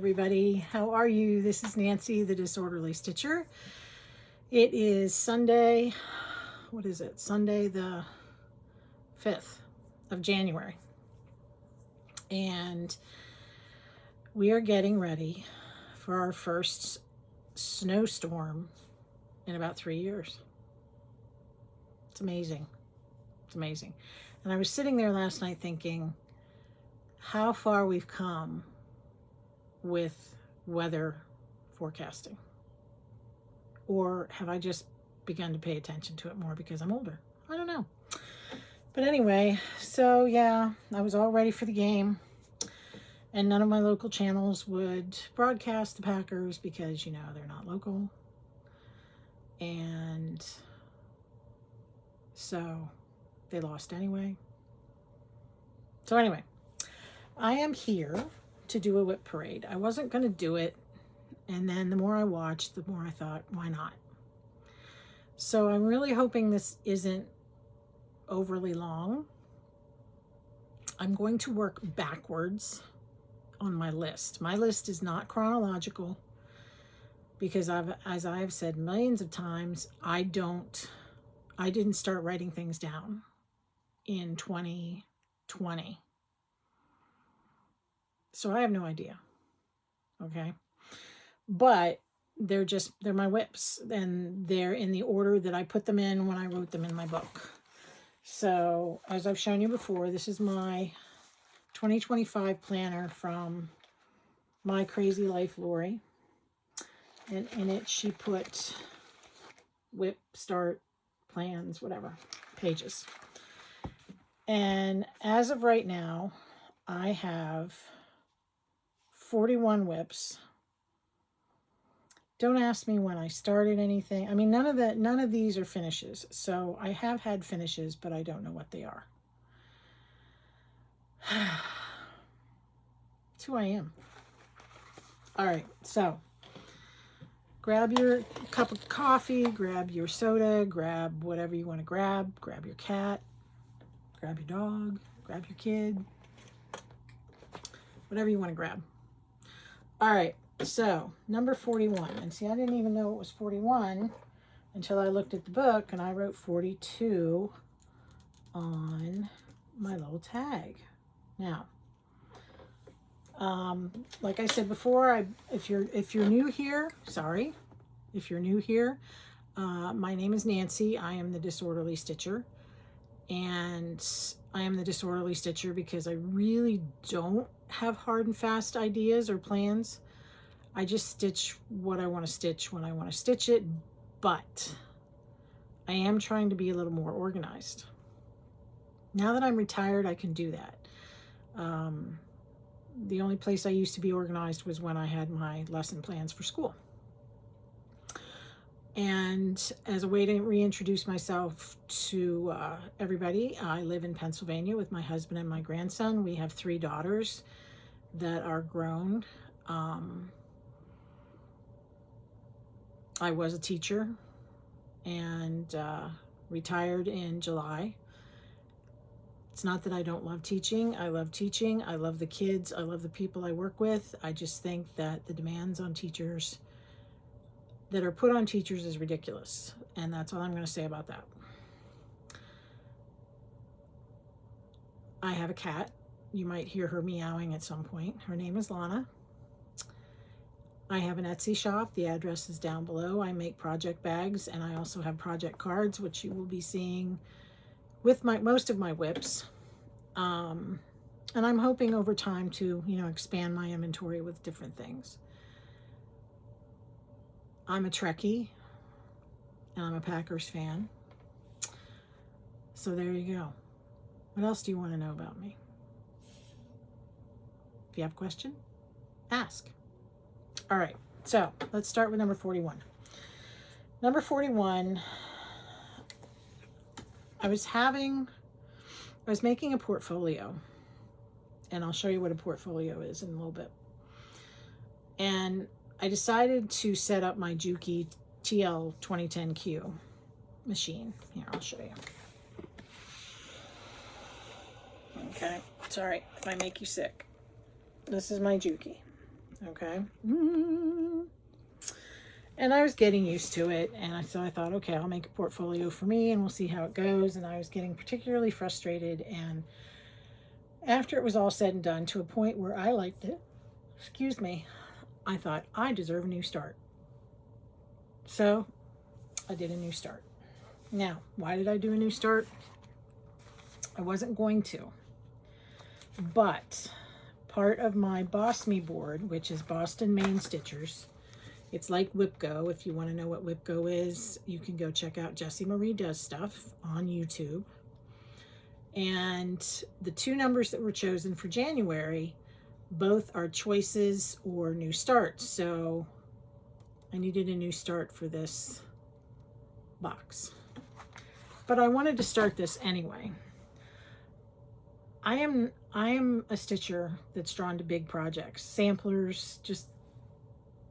everybody. How are you? This is Nancy, the Disorderly Stitcher. It is Sunday, what is it? Sunday the 5th of January. And we are getting ready for our first snowstorm in about 3 years. It's amazing. It's amazing. And I was sitting there last night thinking how far we've come with weather forecasting. Or have I just begun to pay attention to it more because I'm older? I don't know. But anyway, so yeah, I was all ready for the game. And none of my local channels would broadcast the Packers because, you know, they're not local. And so they lost anyway. So anyway, I am here to do a WIP parade. I wasn't going to do it. And then the more I watched, the more I thought, why not? So I'm really hoping this isn't overly long. I'm going to work backwards on my list. My list is not chronological because as I've said millions of times, I didn't start writing things down in 2020. So I have no idea. Okay. But they're my WIPs, and they're in the order that I put them in when I wrote them in my book. So as I've shown you before, this is my 2025 planner from My Crazy Life Lori. And in it, she put WIP, start, plans, whatever, pages. And as of right now, I have 41 WIPs. Don't ask me when I started anything. I mean, none of these are finishes. So I have had finishes, but I don't know what they are. It's who I am. All right, so grab your cup of coffee, grab your soda, grab whatever you want to grab your cat, grab your dog, grab your kid, whatever you want to grab. All right, so number 41. And see, I didn't even know it was 41 until I looked at the book, and I wrote 42 on my little tag. Now, like I said before, if you're new here, sorry. If you're new here, my name is Nancy. I am the Disorderly Stitcher. And I am the Disorderly Stitcher because I really don't have hard and fast ideas or plans. I just stitch what I want to stitch when I want to stitch it, but I am trying to be a little more organized. Now that I'm retired, I can do that. The only place I used to be organized was when I had my lesson plans for school. And as a way to reintroduce myself to everybody, I live in Pennsylvania with my husband and my grandson. We have 3 daughters that are grown. I was a teacher and retired in July. It's not that I don't love teaching. I love teaching. I love the kids. I love the people I work with. I just think that the demands on teachers that are put on teachers is ridiculous. And that's all I'm going to say about that. I have a cat. You might hear her meowing at some point. Her name is Lana. I have an Etsy shop. The address is down below. I make project bags, and I also have project cards, which you will be seeing with most of my WIPs. And I'm hoping over time to, expand my inventory with different things. I'm a Trekkie, and I'm a Packers fan. So there you go. What else do you want to know about me? If you have a question, ask. All right, so let's start with number 41. Number 41, I was making a portfolio, and I'll show you what a portfolio is in a little bit. And I decided to set up my Juki TL 2010Q machine. Here, I'll show you. Okay, sorry if I make you sick. This is my Juki. Okay. And I was getting used to it, and so I thought, okay, I'll make a portfolio for me and we'll see how it goes. And I was getting particularly frustrated, and after it was all said and done, to a point where I liked it, excuse me, I thought I deserve a new start. So I did a new start. Now, why did I do a new start? I wasn't going to, but part of my Boss Me board, which is Boston Main Stitchers, it's like WIP Go. If you want to know what WIP Go is, you can go check out Jessie Marie Does Stuff on YouTube. And the two numbers that were chosen for January, both are choices or new starts. So I needed a new start for this box. But I wanted to start this anyway. I am a stitcher that's drawn to big projects, samplers, just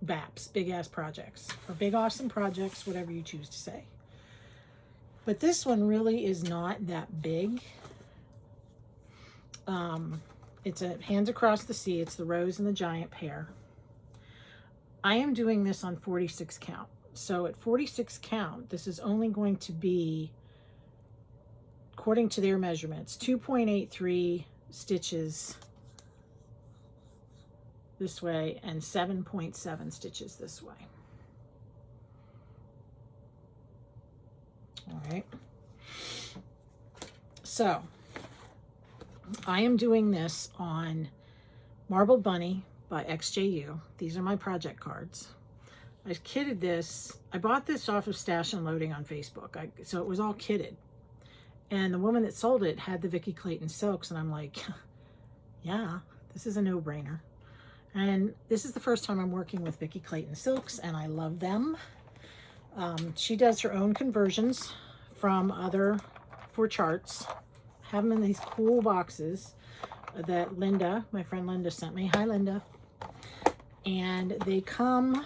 BAPs, big ass projects, or big awesome projects, whatever you choose to say. But this one really is not that big. It's a Hands Across the Sea. It's the Rose and the Giant pair. I am doing this on 46 count. So at 46 count, this is only going to be, according to their measurements, 2.83 stitches this way and 7.7 stitches this way. All right. So I am doing this on Marbled Bunny by XJU. These are my project cards. I kitted this. I bought this off of Stash and Loading on Facebook. So it was all kitted. And the woman that sold it had the Vicki Clayton silks. And I'm like, yeah, this is a no-brainer. And this is the first time I'm working with Vicki Clayton silks, and I love them. She does her own conversions from for charts. Have them in these cool boxes that Linda, my friend Linda, sent me. Hi, Linda. And they come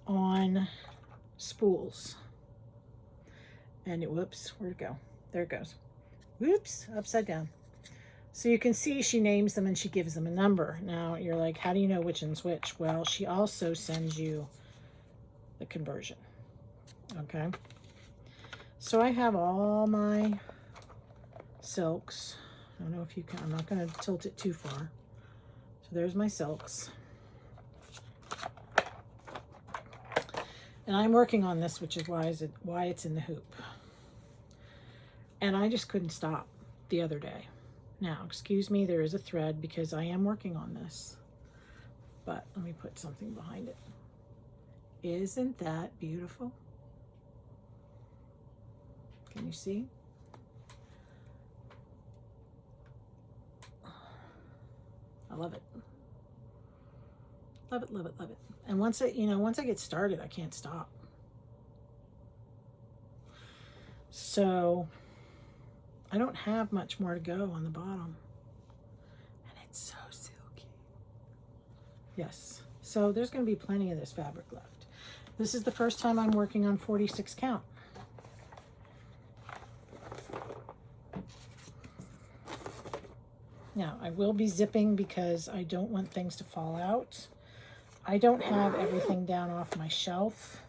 on spools. And whoops, where'd it go? There it goes. Whoops, upside down. So you can see she names them and she gives them a number. Now you're like, how do you know which one's which? Well, she also sends you the conversion. Okay. So I have all my silks. I don't know if you can, I'm not going to tilt it too far. So there's my silks. And I'm working on this, which is why it's in the hoop. And I just couldn't stop the other day. Now, excuse me, there is a thread because I am working on this. But let me put something behind it. Isn't that beautiful? Can you see? I love it. Love it, love it, love it. And once I get started, I can't stop. So I don't have much more to go on the bottom. And it's so silky. Yes. So there's going to be plenty of this fabric left. This is the first time I'm working on 46 count. Now, I will be zipping because I don't want things to fall out. I don't have everything down off my shelf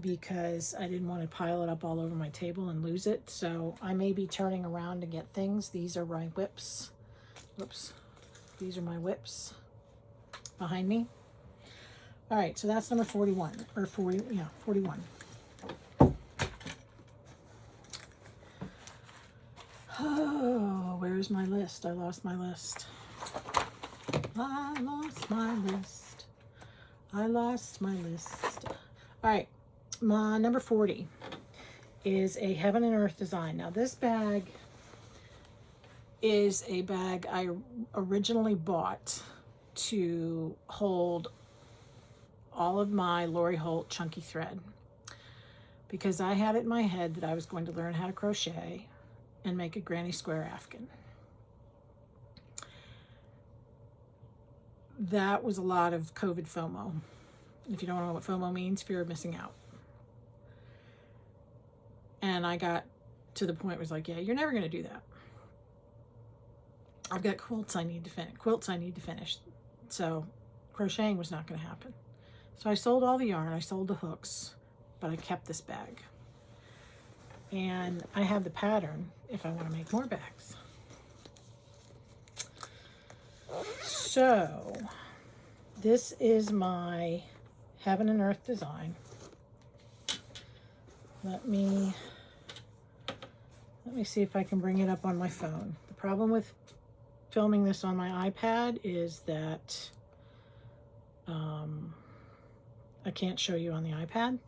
because I didn't want to pile it up all over my table and lose it. So I may be turning around to get things. These are my whips. Whoops. These are my whips behind me. All right, so that's number 41, or 40, yeah, 41. Oh, where's my list? I lost my list. I lost my list. I lost my list. All right, my number 40 is a Heaven and Earth design. Now this bag is a bag I originally bought to hold all of my Lori Holt chunky thread because I had it in my head that I was going to learn how to crochet and make a granny square afghan. That was a lot of COVID FOMO. If you don't know what FOMO means, fear of missing out. And I got to the point where it was like, yeah, you're never going to do that. I've got quilts I need to finish. So crocheting was not going to happen. So I sold all the yarn, I sold the hooks, but I kept this bag. And I have the pattern if I want to make more bags. So this is my Heaven and Earth design. Let me see if I can bring it up on my phone. The problem with filming this on my iPad is that I can't show you on the iPad.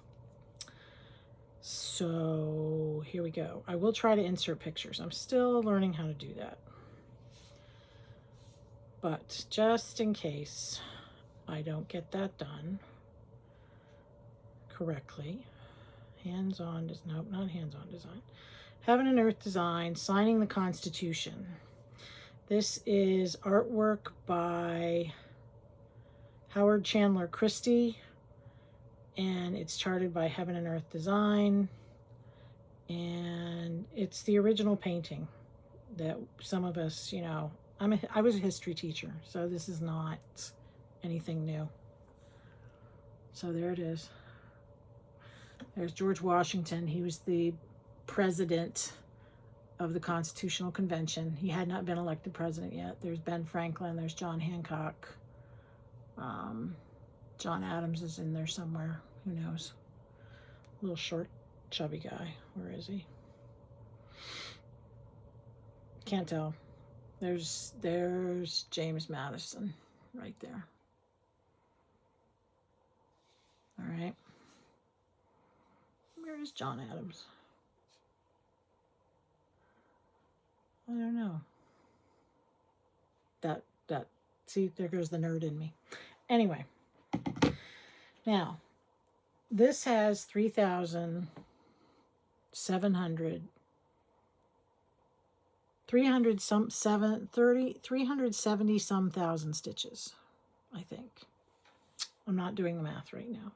So here we go. I will try to insert pictures. I'm still learning how to do that. But just in case I don't get that done correctly, hands-on, nope, not hands-on design. Heaven and Earth design, signing the Constitution. This is artwork by Howard Chandler Christie, and it's charted by Heaven and Earth Design, and it's the original painting that some of us, you know, I was a history teacher, so this is not anything new. So there it is. There's George Washington. He was the president of the Constitutional Convention. He had not been elected president yet. There's Ben Franklin. There's John Hancock. John Adams is in there somewhere. Who knows? Little short, chubby guy. Where is he? Can't tell. There's James Madison right there. All right. Where is John Adams? I don't know. See, there goes the nerd in me. Anyway, now this has 370 some thousand stitches, I think. I'm not doing the math right now.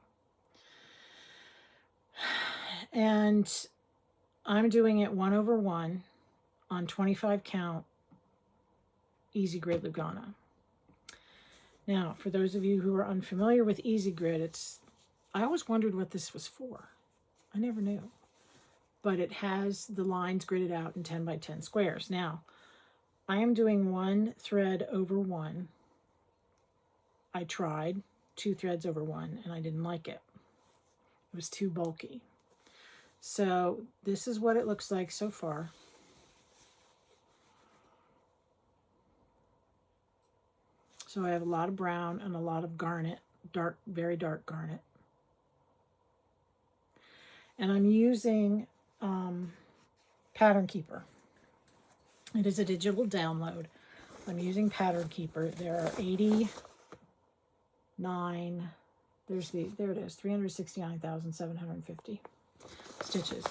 And I'm doing it 1/1 on 25 count Easy Grid Lugana. Now, for those of you who are unfamiliar with Easy Grid, I always wondered what this was for. I never knew. But it has the lines gridded out in 10 by 10 squares. Now, I am doing 1 thread over 1. I tried 2 threads over 1, and I didn't like it. It was too bulky. So this is what it looks like so far. So I have a lot of brown and a lot of garnet, dark, very dark garnet. And I'm using Pattern Keeper. It is a digital download. I'm using Pattern Keeper. There are 89, there it is, 369,750 stitches.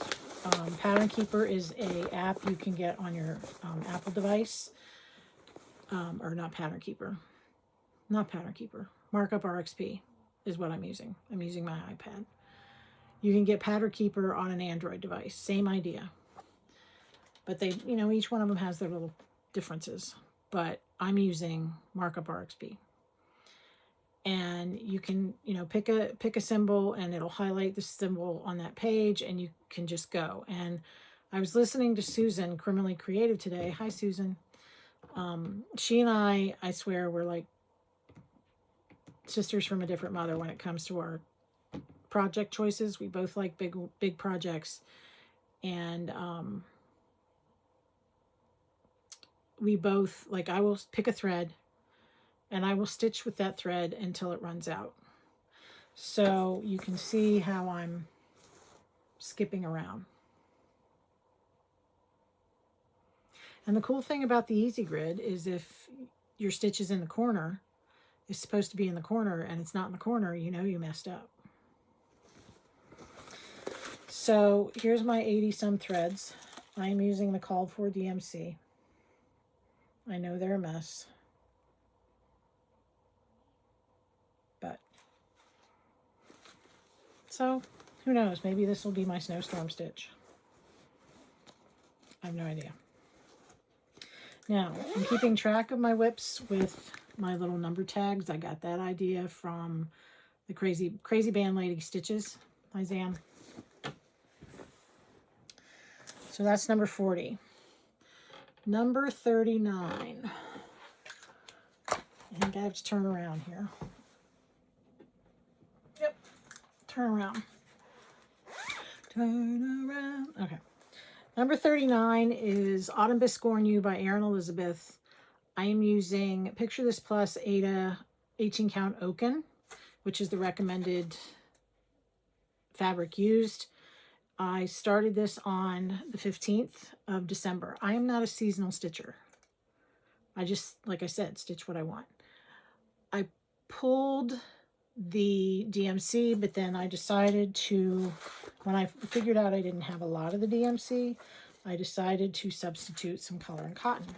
Pattern Keeper is a app you can get on your Apple device, or not Pattern Keeper. Markup RXP is what I'm using. I'm using my iPad. You can get Pattern Keeper on an Android device. Same idea. But they, you know, each one of them has their little differences. But I'm using Markup RXP. And you can, you know, pick a symbol and it'll highlight the symbol on that page and you can just go. And I was listening to Susan, Criminally Creative, today. Hi, Susan. She and I swear, we're like sisters from a different mother when it comes to our project choices. We both like big projects, and we both, like, I will pick a thread and I will stitch with that thread until it runs out. So you can see how I'm skipping around. And the cool thing about the Easy Grid is if your stitch is in the corner, it's supposed to be in the corner, and it's not in the corner, you know you messed up. So here's my 80 some threads. I am using the called for DMC. I know they're a mess, but so who knows, maybe this will be my snowstorm stitch. I have no idea. Now I'm keeping track of my whips with my little number tags. I got that idea from the crazy band lady Stitches. Hi, Zam. So that's number 40. Number 39. I think I have to turn around here. Yep. Turn around. Turn around. Okay. Number 39 is Autumn Biscorn You by Erin Elizabeth. I am using Picture This Plus Ada 18 count Oaken, which is the recommended fabric used. I started this on the 15th of December. I am not a seasonal stitcher. I just, like I said, stitch what I want. I pulled the DMC, but then I decided to, when I figured out I didn't have a lot of the DMC, I decided to substitute some color and cotton.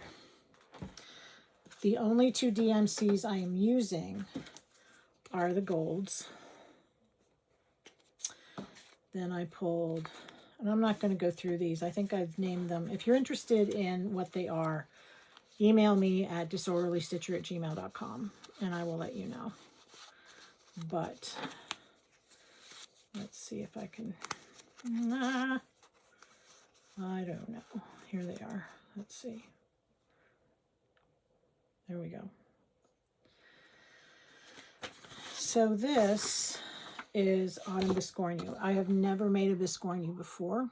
The only two DMCs I am using are the golds. Then I pulled, and I'm not going to go through these. I think I've named them. If you're interested in what they are, email me at disorderlystitcher@gmail.com and I will let you know. But let's see if I can, I don't know. Here they are. Let's see. There we go. So this is Autumn Biscorn You. I have never made a Biscorn You before.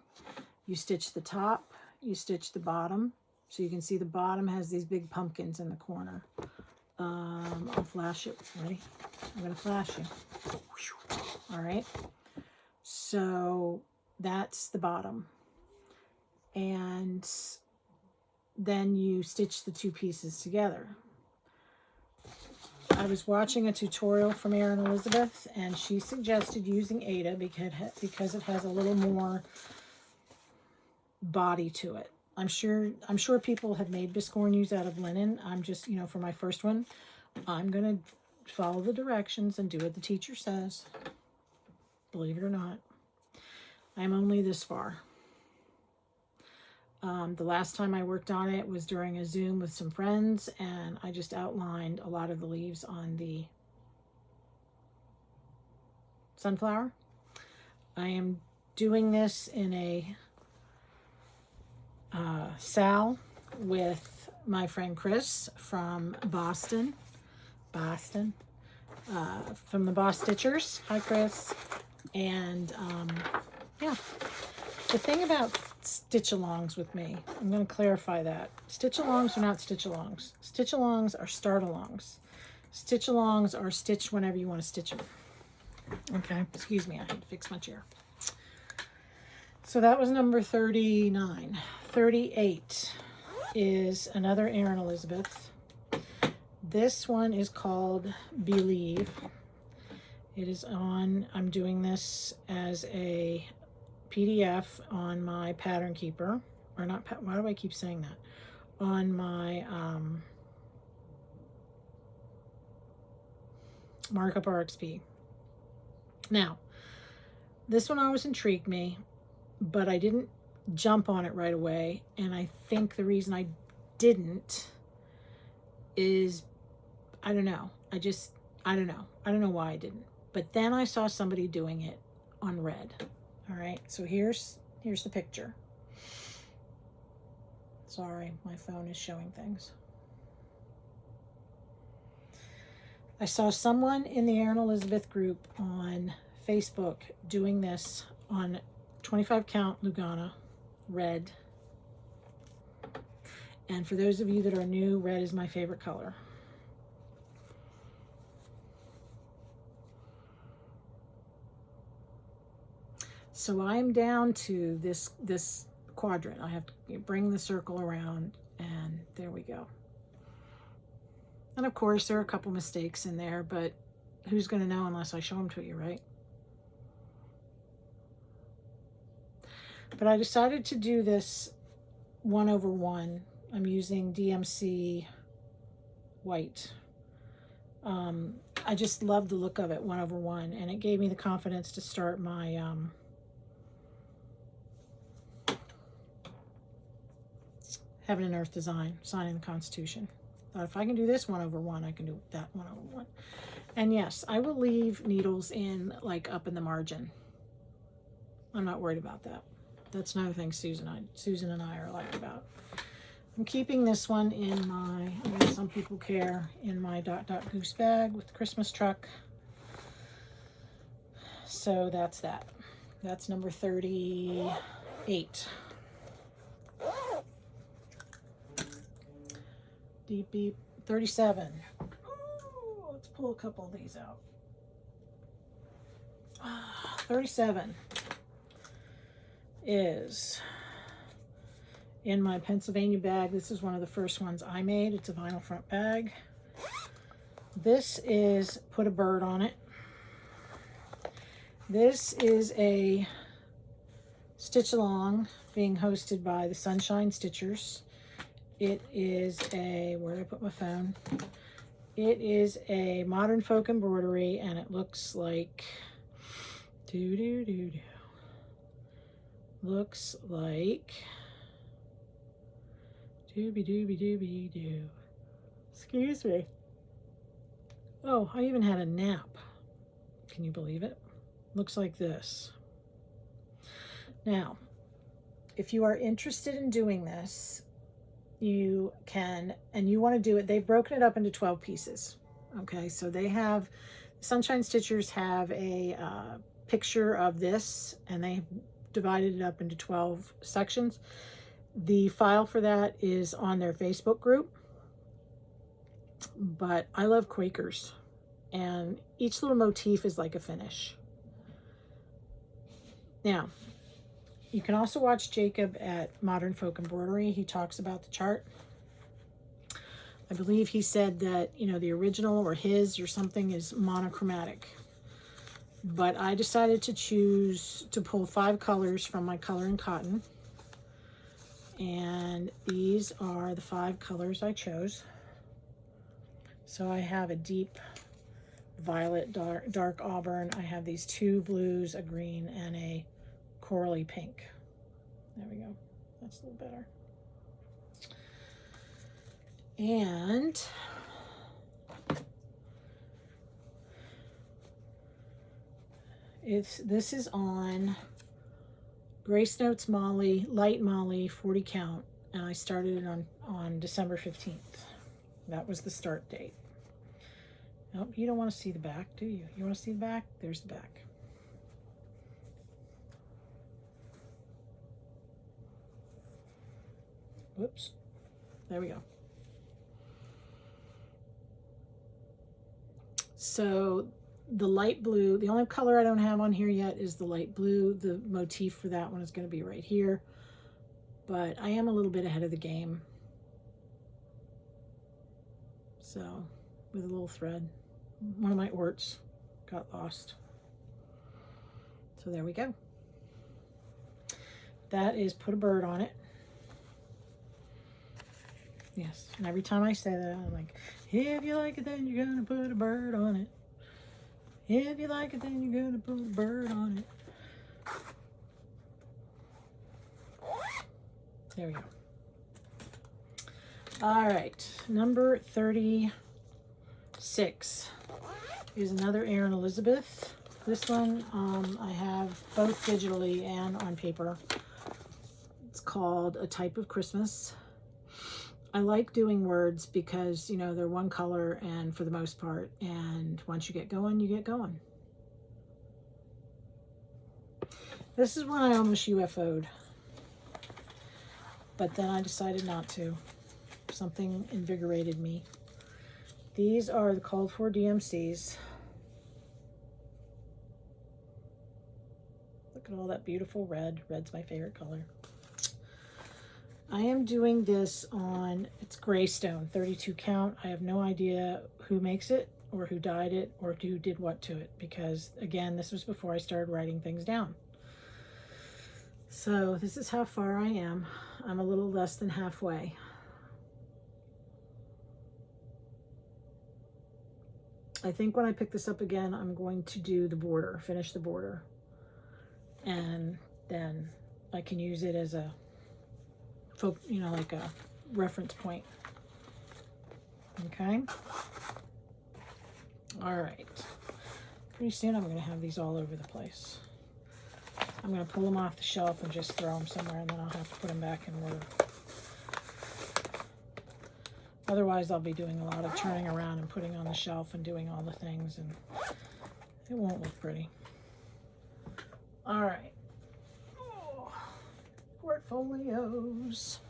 You stitch the top, you stitch the bottom. So you can see the bottom has these big pumpkins in the corner. I'll flash it. Ready? I'm going to flash you. All right. So that's the bottom. And then you stitch the two pieces together. I was watching a tutorial from Erin Elizabeth, and she suggested using Ada because it has a little more body to it. I'm sure people have made Biscorn Yous out of linen. I'm just, for my first one, I'm going to follow the directions and do what the teacher says. Believe it or not. I'm only this far. The last time I worked on it was during a Zoom with some friends, and I just outlined a lot of the leaves on the sunflower. I am doing this in a Sal with my friend Chris from Boston, from the Boss Stitchers. Hi, Chris. And yeah, the thing about stitch-alongs with me, I'm going to clarify that. Stitch-alongs are not stitch-alongs. Stitch-alongs are start-alongs. Stitch-alongs are stitched whenever you want to stitch them. Okay, excuse me, I had to fix my chair. So that was number 39. 38 is another Erin Elizabeth. This one is called Believe. It is on, I'm doing this as a PDF on my pattern keeper, or not, why do I keep saying that? On my Markup RXP. Now, this one always intrigued me, but I didn't jump on it right away, and I think the reason I didn't is, I don't know. I don't know. I don't know why I didn't. But then I saw somebody doing it on red. All right, so here's the picture. Sorry, my phone is showing things. I saw someone in the Erin Elizabeth group on Facebook doing this on 25 count Lugana, red. And for those of you that are new, red is my favorite color. So I'm down to this quadrant. I have to bring the circle around, and there we go. And of course, there are a couple mistakes in there, but who's going to know unless I show them to you, right? But I decided to do this 1/1. I'm using DMC white. I just love the look of it, 1/1, and it gave me the confidence to start my Heaven and Earth design, signing the Constitution. Thought if I can do this 1/1, I can do that 1/1. And yes, I will leave needles in, like, up in the margin. I'm not worried about that. That's another thing Susan and I are alike about. I'm keeping this one in my, I guess some people care, in my Goose bag with the Christmas truck. So that's that. That's number 38. Beep beep. 37. Ooh, let's pull a couple of these out. 37 is in my Pennsylvania bag. This is one of the first ones I made. It's a vinyl front bag. This is Put a Bird on It. This is a stitch along being hosted by the Sunshine Stitchers. It is a, where did I put my phone? It is a modern folk embroidery, and it looks like, looks like, doobie-doo. Excuse me. Oh, I even had a nap. Can you believe it? Looks like this. Now, if you are interested in doing this, you can, and you want to do it, they've broken it up into 12 pieces. Okay, so they have, Sunshine Stitchers have a picture of this, and they divided it up into 12 sections. The file for that is on their Facebook group. But I love Quakers, and each little motif is like a finish. Now, you can also watch Jacob at Modern Folk Embroidery. He talks about the chart. I believe he said that, you know, the original or his or something is monochromatic. But I decided to choose to pull 5 colors from my Color and Cotton. And these are the 5 colors I chose. So I have a deep violet, dark auburn. I have these 2 blues, a green, and a corally pink. There we go. That's a little better. And this is on Grace Notes Molly, Light Molly, 40 count, and I started it on December 15th. That was the start date. Nope, you don't want to see the back, do you? You want to see the back? There's the back. Whoops. There we go. So the light blue, the only color I don't have on here yet is the light blue. The motif for that one is going to be right here. But I am a little bit ahead of the game. So, with a little thread. One of my orts got lost. So there we go. That is Put a Bird on It. Yes, and every time I say that, I'm like, if you like it, then you're gonna put a bird on it. If you like it, then you're gonna put a bird on it. There we go. All right, number 36 is another Erin Elizabeth. This one I have both digitally and on paper. It's called A Type of Christmas. I like doing words because, you know, they're one color and for the most part, and once you get going, you get going. This is one I almost UFO'd, but then I decided not to. Something invigorated me. These are the called for DMCs. Look at all that beautiful red. Red's my favorite color. I am doing this on, it's Greystone, 32 count. I have no idea who makes it or who dyed it or who did what to it, because again, this was before I started writing things down. So this is how far I am. I'm a little less than halfway. I think when I pick this up again, I'm going to do the border, finish the border. And then I can use it as a, you know, like a reference point. Okay. All right. Pretty soon I'm going to have these all over the place. I'm going to pull them off the shelf and just throw them somewhere, and then I'll have to put them back in order. Otherwise, I'll be doing a lot of turning around and putting on the shelf and doing all the things, and it won't look pretty. All right. Oh, portfolios.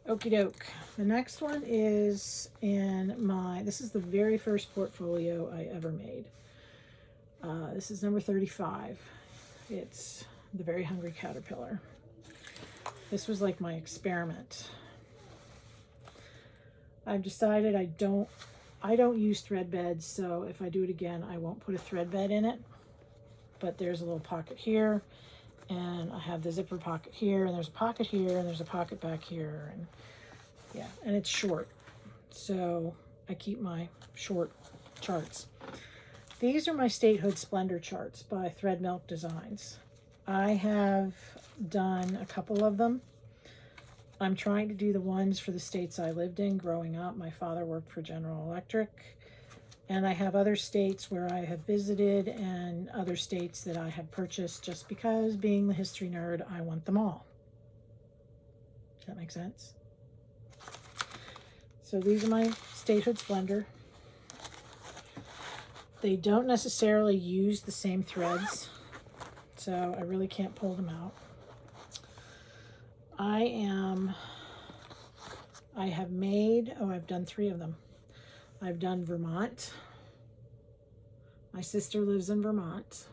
Okie doke. The next one is this is the very first portfolio I ever made. This is number 35. It's The Very Hungry Caterpillar. This was like my experiment. I've decided I don't use thread beds, so if I do it again, I won't put a thread bed in it. But there's a little pocket here, and I have the zipper pocket here, and there's a pocket here, and there's a pocket back here, and yeah, and it's short. So I keep my short charts. These are my Statehood Splendor charts by Thread Milk Designs. I have done a couple of them. I'm trying to do the ones for the states I lived in growing up. My father worked for General Electric, and I have other states where I have visited and other states that I have purchased just because, being the history nerd, I want them all. Does that make sense? So these are my Statehood Splendor. They don't necessarily use the same threads, so I really can't pull them out. I've done 3 of them. I've done Vermont. My sister lives in Vermont.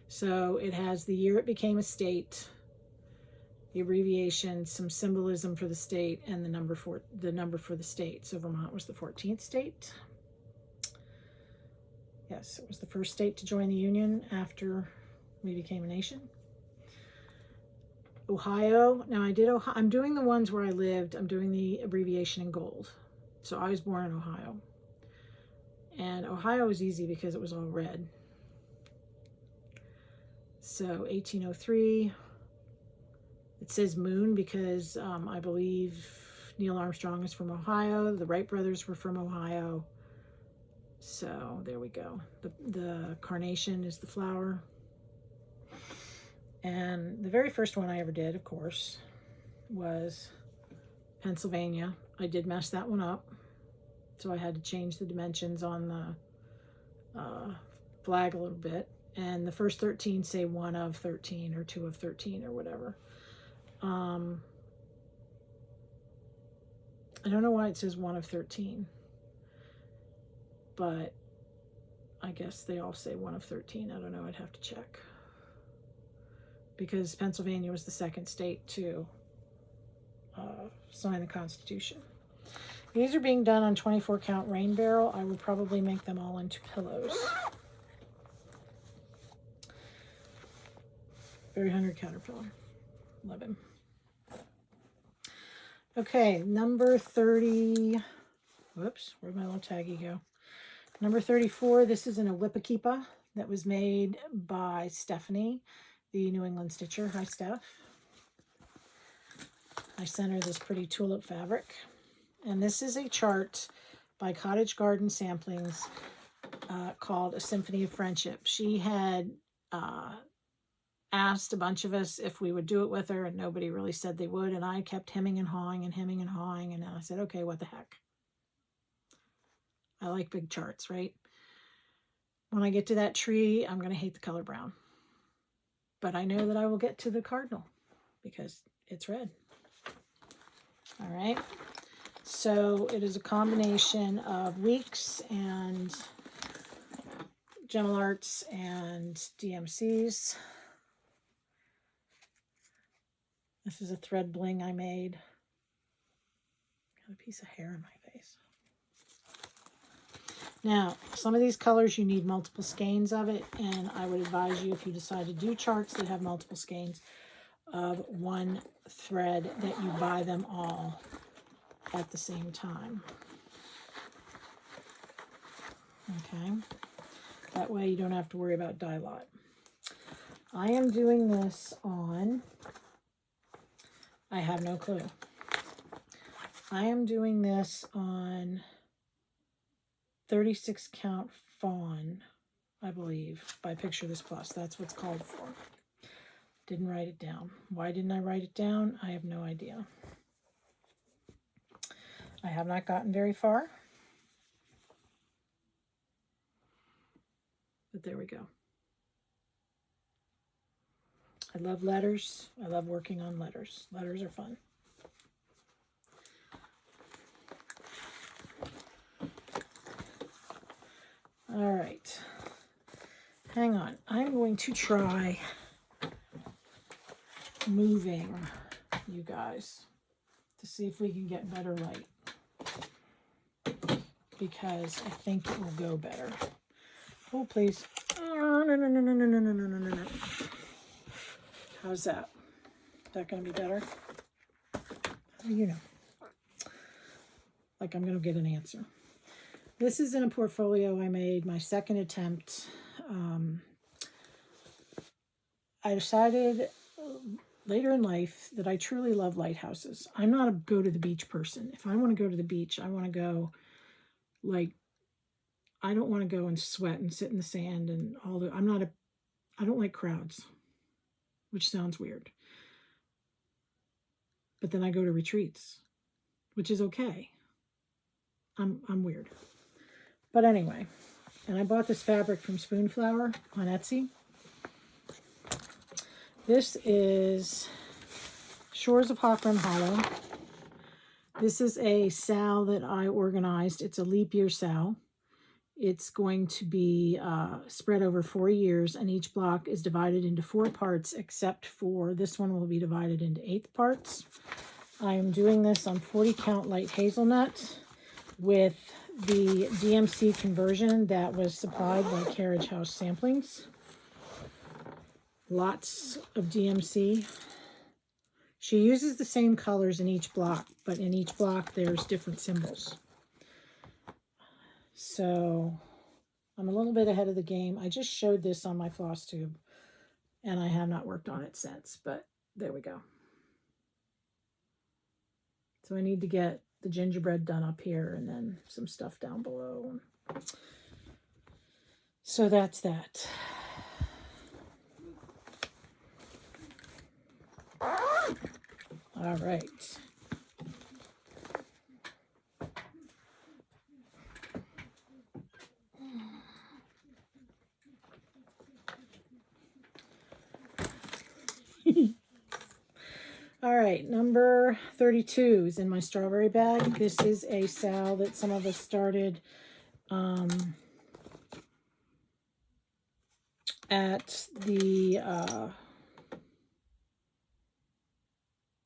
So it has the year it became a state, the abbreviation, some symbolism for the state, and the number for the state. So Vermont was the 14th state. Yes, it was the first state to join the Union after we became a nation. Ohio. Now I'm doing the ones where I lived. I'm doing the abbreviation in gold. So I was born in Ohio. And Ohio was easy because it was all red. So 1803. It says moon because I believe Neil Armstrong is from Ohio. The Wright brothers were from Ohio. So there we go. The carnation is the flower. And the very first one I ever did, of course, was Pennsylvania. I did mess that one up. So I had to change the dimensions on the flag a little bit. And the first 13 say 1 of 13 or 2 of 13 or whatever. I don't know why it says 1 of 13. But I guess they all say 1 of 13. I don't know. I'd have to check. Because Pennsylvania was the second state to sign the Constitution. These are being done on 24 count rain barrel. I would probably make them all into pillows. Very Hungry Caterpillar. Love him. Okay, number 30. Whoops, where'd my little taggy go? Number 34, this is in a WIP IT that was made by Stephanie, the New England Stitcher. Hi, Steph. I sent her this pretty tulip fabric. And this is a chart by Cottage Garden Samplings called A Symphony of Friendship. She had asked a bunch of us if we would do it with her, and nobody really said they would. And I kept hemming and hawing and hemming and hawing. And then I said, okay, what the heck? I like big charts, right? When I get to that tree, I'm going to hate the color brown. But I know that I will get to the cardinal because it's red. All right. So it is a combination of Weeks and Gentle Arts and DMCs. This is a thread bling I made. Got a piece of hair in my face. Now, some of these colors you need multiple skeins of it, and I would advise you, if you decide to do charts that have multiple skeins, of one thread that you buy them all at the same time. Okay, that way you don't have to worry about dye lot. I am doing this on, I have no clue. I am doing this on 36 count fawn, I believe, by Picture This Plus. That's what's called for. Didn't write it down. Why didn't I write it down? I have no idea. I have not gotten very far. But there we go. I love letters. I love working on letters. Letters are fun. All right. Hang on. I'm going to try moving you guys to see if we can get better light, because I think it will go better. Oh, please. Oh, no, no, no, no, no, no, no, no, no, no. How's that? Is that going to be better? How do you know? Like I'm going to get an answer. This is in a portfolio I made, my second attempt. I decided later in life that I truly love lighthouses. I'm not a go to the beach person. If I want to go to the beach, I want to go like, I don't want to go and sweat and sit in the sand and all the, I don't like crowds, which sounds weird. But then I go to retreats, which is okay. I'm weird. But anyway, and I bought this fabric from Spoonflower on Etsy. This is Shores of Hawk Run Hollow. This is a sow that I organized. It's a leap year sow. It's going to be spread over 4 years, and each block is divided into 4 parts, except for this one will be divided into 8 parts. I am doing this on 40 count light hazelnut with the DMC conversion that was supplied by Carriage House Samplings. Lots of DMC. She uses the same colors in each block, but in each block there's different symbols. So I'm a little bit ahead of the game. I just showed this on my Flosstube, and I have not worked on it since, but there we go. So I need to get the gingerbread done up here and then some stuff down below. So that's that. All right. All right, number 32 is in my strawberry bag. This is a sow that some of us started at the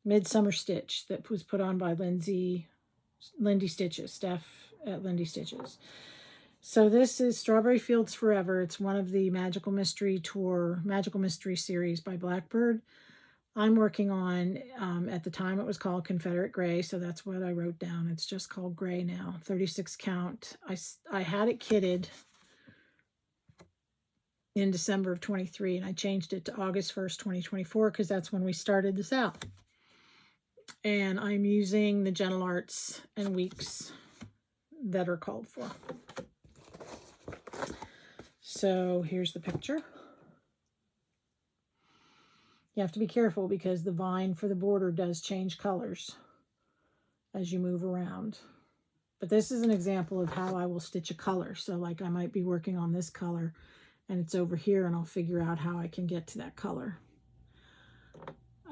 Midsummer Stitch that was put on by Lindy Stitches, Steph at Lindy Stitches. So this is Strawberry Fields Forever. It's one of the Magical Mystery series by Blackbird. I'm working on, at the time it was called Confederate Gray, so that's what I wrote down. It's just called Gray now, 36 count. I had it kitted in December of 23, and I changed it to August 1st, 2024, because that's when we started this out. And I'm using the Gentle Arts and Weeks that are called for. So here's the picture. You have to be careful because the vine for the border does change colors as you move around. But this is an example of how I will stitch a color. So like I might be working on this color and it's over here, and I'll figure out how I can get to that color.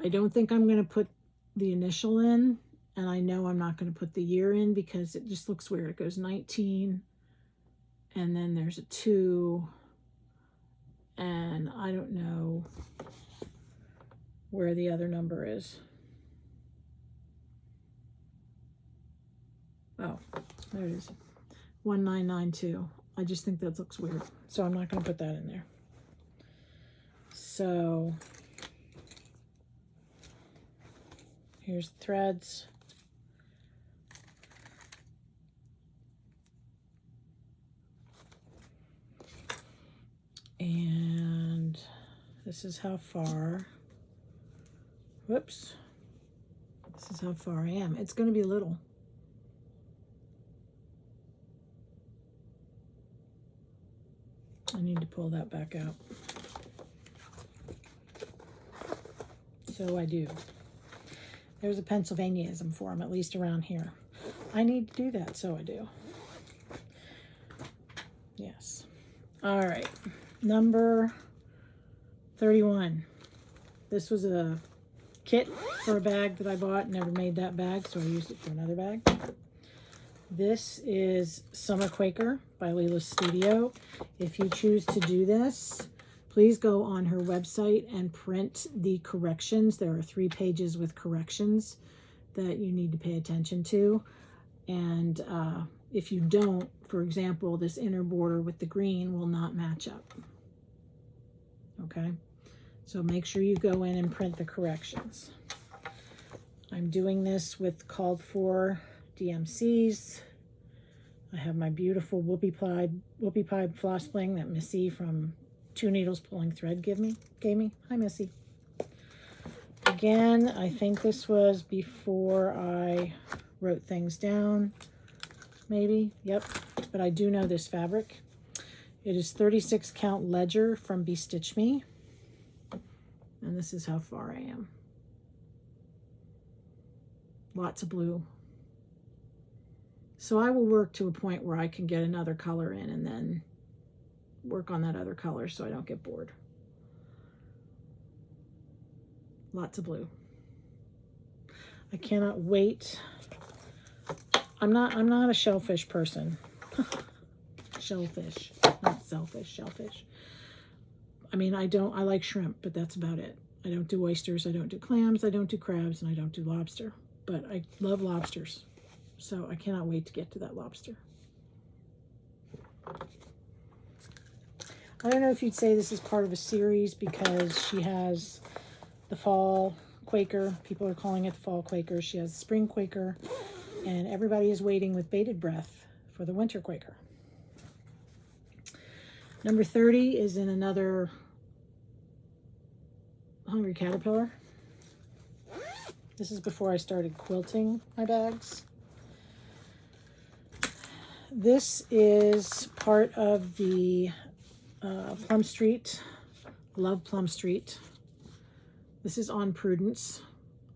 I don't think I'm going to put the initial in, and I know I'm not going to put the year in because it just looks weird. It goes 19, and then there's a 2, and I don't know where the other number is. Oh, there it is. 1992. I just think that looks weird, so I'm not going to put that in there. So here's the threads. And this is how far, whoops, this is how far I am. It's going to be little. need to pull that back out. So I do. There's a Pennsylvaniaism for them, at least around here. I need to do that, so I do. Yes. All right. Number 31. This was a kit for a bag that I bought. Never made that bag, so I used it for another bag. This is Summer Quaker by Leela's Studio. If you choose to do this, please go on her website and print the corrections. There are 3 pages with corrections that you need to pay attention to. And if you don't, for example, this inner border with the green will not match up. Okay? So make sure you go in and print the corrections. I'm doing this with called for DMCs. I have my beautiful Whoopie Pipe floss bling that Missy from 2 Needles Pulling Thread gave me. Hi, Missy. Again, I think this was before I wrote things down. Maybe. Yep. But I do know this fabric. It is 36 count Ledger from Bestitch Me. And this is how far I am. Lots of blue. So I will work to a point where I can get another color in and then work on that other color so I don't get bored. Lots of blue. I cannot wait. I'm not a shellfish person. Shellfish, not selfish, shellfish. I mean, I like shrimp, but that's about it. I don't do oysters, I don't do clams, I don't do crabs, and I don't do lobster. But I love lobsters. So I cannot wait to get to that lobster. I don't know if you'd say this is part of a series because she has the fall Quaker. People are calling it the fall Quaker. She has the spring Quaker. And everybody is waiting with bated breath for the winter Quaker. Number 30 is in another Hungry Caterpillar. This is before I started quilting my bags. This is part of the Plum Street. Love Plum Street. This is on Prudence.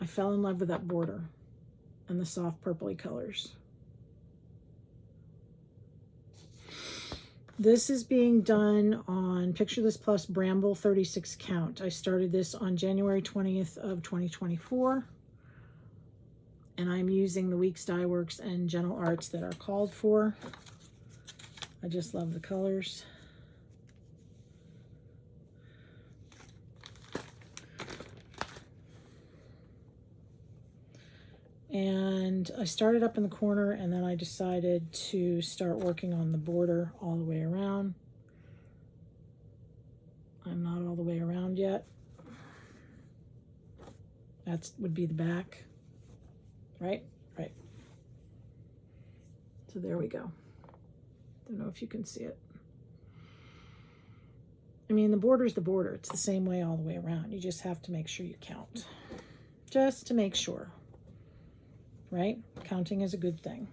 I fell in love with that border and the soft purpley colors. This is being done on Picture This Plus Bramble 36 count. I started this on January 20th of 2024. And I'm using the Weeks Dye Works and Gentle Arts that are called for. I just love the colors. And I started up in the corner and then I decided to start working on the border all the way around. I'm not all the way around yet. That would be the back. Right? Right. So there we go. Don't know if you can see it. I mean, the border's the border. It's the same way all the way around. You just have to make sure you count. Just to make sure. Right? Counting is a good thing.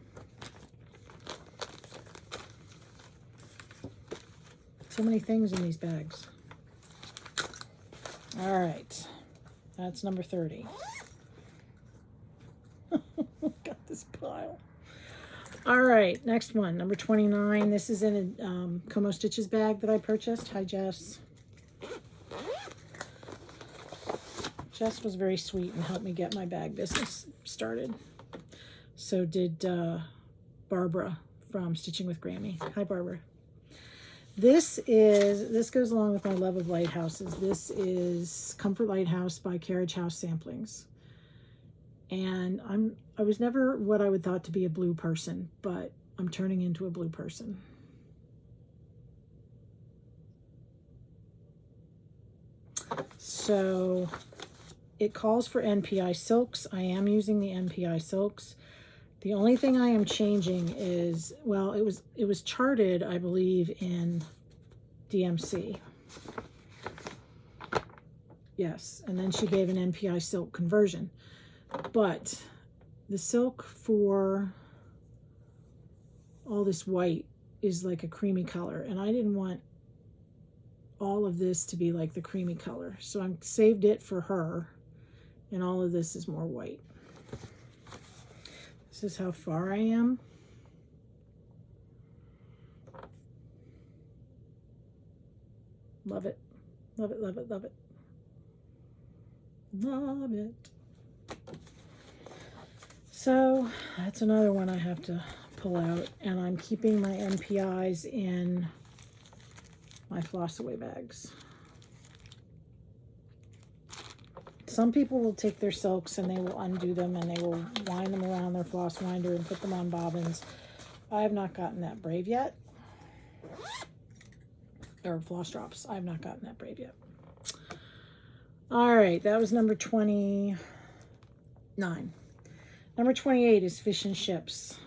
So many things in these bags. All right. That's number 30. Got this pile. All right, next one, number 29. This is in a Como Stitches bag that I purchased. Hi, Jess. Jess was very sweet and helped me get my bag business started. So did Barbara from Stitching with Grammy. Hi, Barbara. This goes along with my love of lighthouses. This is Comfort Lighthouse by Carriage House Samplings. And I was never what I would thought to be a blue person, but I'm turning into a blue person. So it calls for NPI silks. I am using the NPI silks. The only thing I am changing is, well, it was charted, I believe, in DMC. Yes, and then she gave an NPI silk conversion. But the silk for all this white is like a creamy color, and I didn't want all of this to be like the creamy color. So I saved it for her, and all of this is more white. This is how far I am. Love it. Love it, love it, love it. Love it. So that's another one I have to pull out, and I'm keeping my NPIs in my floss away bags. Some people will take their silks and they will undo them and they will wind them around their floss winder and put them on bobbins. I have not gotten that brave yet. Or floss drops. I have not gotten that brave yet. All right, that was number 29. Number 28 is Fish and Ships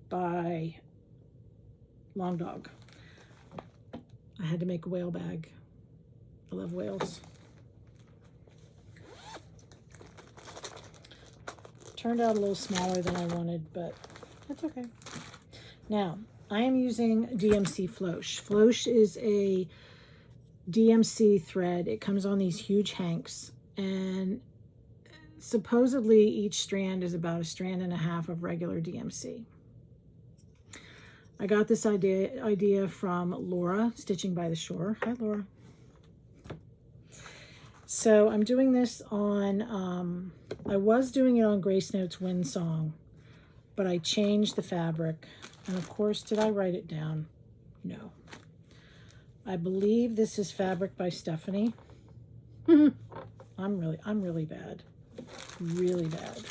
by Long Dog. I had to make a whale bag. I love whales. Turned out a little smaller than I wanted, but that's okay. Now, I am using DMC Flosh. Flosh is a DMC thread. It comes on these huge hanks, and supposedly each strand is about 1.5 strands of regular DMC. I got this idea from Laura, Stitching by the Shore. Hi, Laura. So I'm doing this on, I was doing it on Grace Notes Wind Song, but I changed the fabric. And of course, did I write it down? No. I believe this is fabric by Stephanie. I'm really bad. Really bad.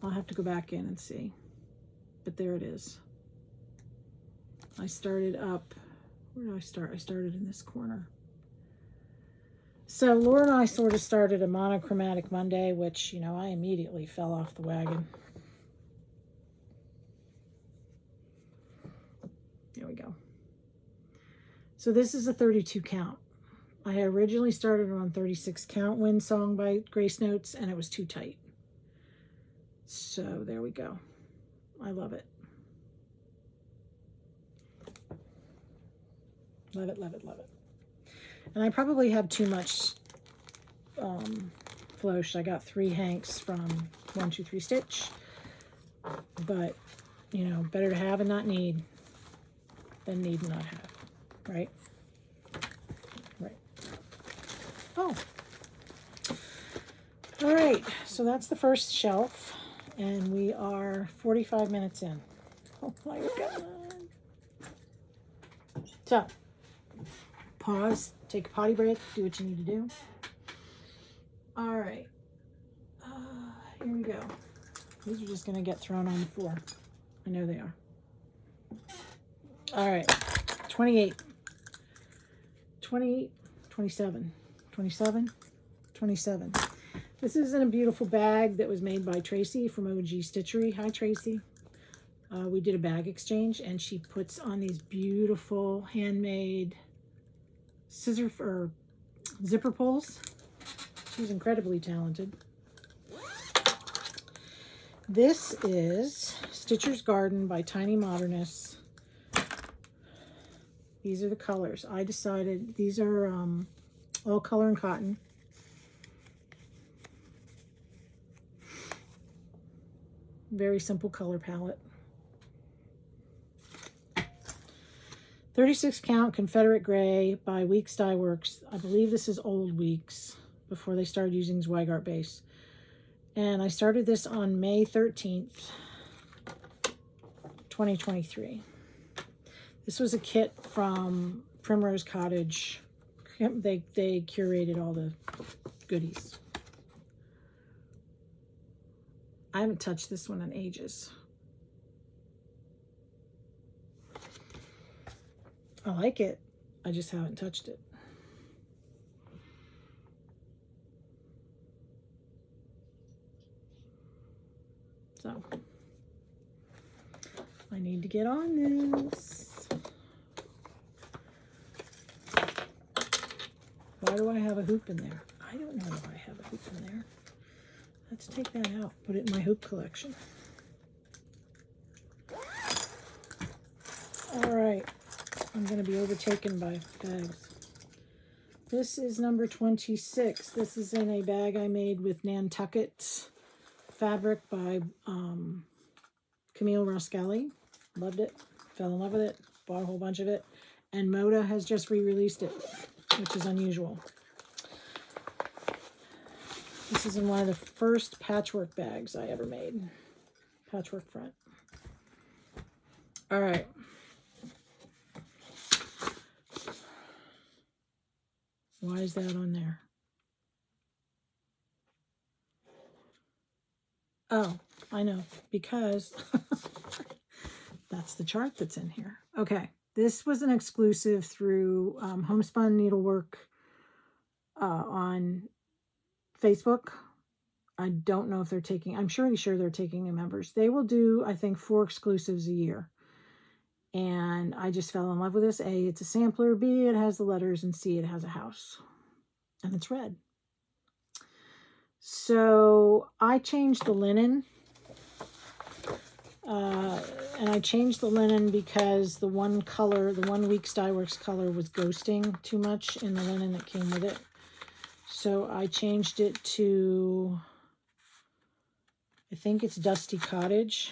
I'll have to go back in and see. But there it is. I started up, where did I start? I started in this corner. So Laura and I sort of started a monochromatic Monday, which, you know, I immediately fell off the wagon. There we go. So this is a 32 count. I had originally started on 36 count Wind Song by Grace Notes, and it was too tight. So there we go. I love it. Love it, love it, love it. And I probably have too much Flosh. I got 3 hanks from 1, 2, 3 Stitch. But, you know, better to have and not need than need and not have. Right? Right. Oh. All right. So that's the first shelf. And we are 45 minutes in. Oh my God. So, pause, take a potty break, do what you need to do. All right. Here we go. These are just going to get thrown on the floor. I know they are. All right. 28. 28, 27, 27, 27. This is in a beautiful bag that was made by Tracy from OG Stitchery. Hi, Tracy. We did a bag exchange, and she puts on these beautiful handmade scissor or zipper pulls. She's incredibly talented. This is Stitcher's Garden by Tiny Modernists. These are the colors. I decided these are all color and cotton. Very simple color palette. 36 count Confederate Gray by Weeks Dye Works. I believe this is old Weeks before they started using Zweigart base. And I started this on May 13th, 2023. This was a kit from Primrose Cottage. They curated all the goodies. I haven't touched this one in ages. I like it. I just haven't touched it. So, I need to get on this. Why do I have a hoop in there? I don't know why I have a hoop in there. Let's take that out. Put it in my hoop collection. All right. I'm going to be overtaken by bags. this is number 26. This is in a bag I made with Nantucket fabric by Camille Roscali. Loved it. Fell in love with it. Bought a whole bunch of it. And Moda has just re-released it, which is unusual. This is in one of the first patchwork bags I ever made. Patchwork front. All right. Why is that on there? Oh, I know. Because that's the chart that's in here. Okay. This was an exclusive through Homespun Needlework on Facebook. I don't know if they're taking, I'm sure they're taking new members. They will do, I think, 4 exclusives a year. And I just fell in love with this. A, it's a sampler. B, it has the letters. And C, it has a house. And it's red. So I changed the linen. And I changed the linen because the one color, the 1 week Styworks color was ghosting too much in the linen that came with it. So I changed it to, I think it's Dusty Cottage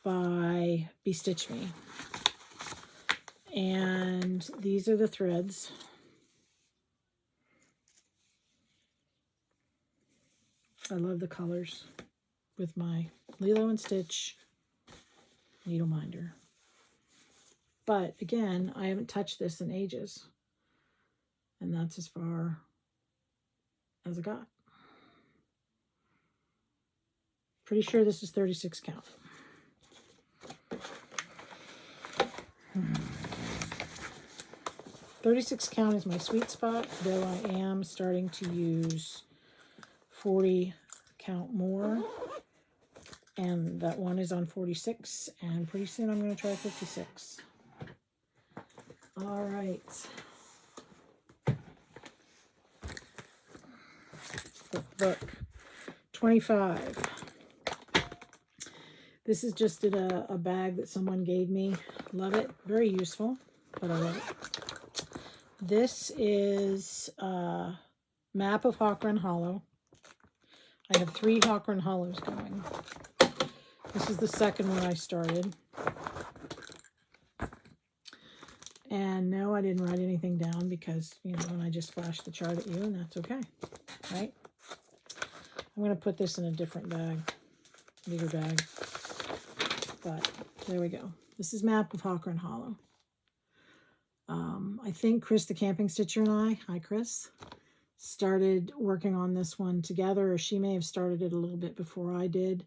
by Bestitch Me. And these are the threads. I love the colors with my Lilo and Stitch needle minder. But again, I haven't touched this in ages. And that's as far as I got. Pretty sure this is 36 count. 36 count is my sweet spot, though I am starting to use 40 count more. And that one is on 46, and pretty soon I'm going to try 56. All right. Book 25. This is just in a bag that someone gave me. Love it. Very useful, but I love it. This is a map of Hawkrun Hollow. I have 3 Hawkrun Hollows going. This is the second one I started. And no, I didn't write anything down because, you know, and I just flashed the chart at you, and that's okay, right? I'm going to put this in a different bag, bigger bag. But there we go. This is Map of Hawkrun Hollow. I think Chris the Camping Stitcher and I, hi Chris, started working on this one together, or she may have started it a little bit before I did.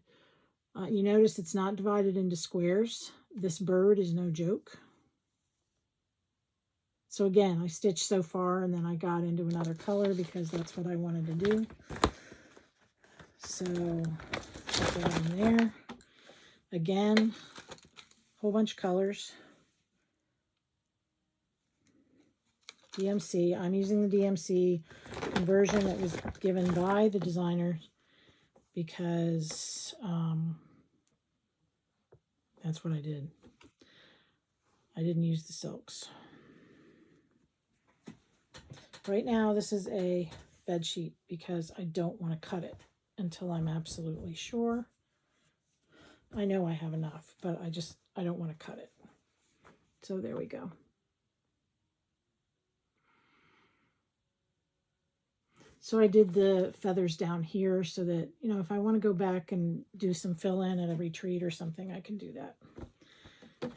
You notice it's not divided into squares. This bird is no joke. So again, I stitched so far and then I got into another color because that's what I wanted to do. So put that in there. Again, whole bunch of colors. DMC. I'm using the DMC conversion that was given by the designer because that's what I did. I didn't use the silks. Right now, this is a bed sheet because I don't want to cut it until I'm absolutely sure. I know I have enough, but I don't want to cut it. So there we go. So I did the feathers down here so that, you know, if I want to go back and do some fill in at a retreat or something, I can do that.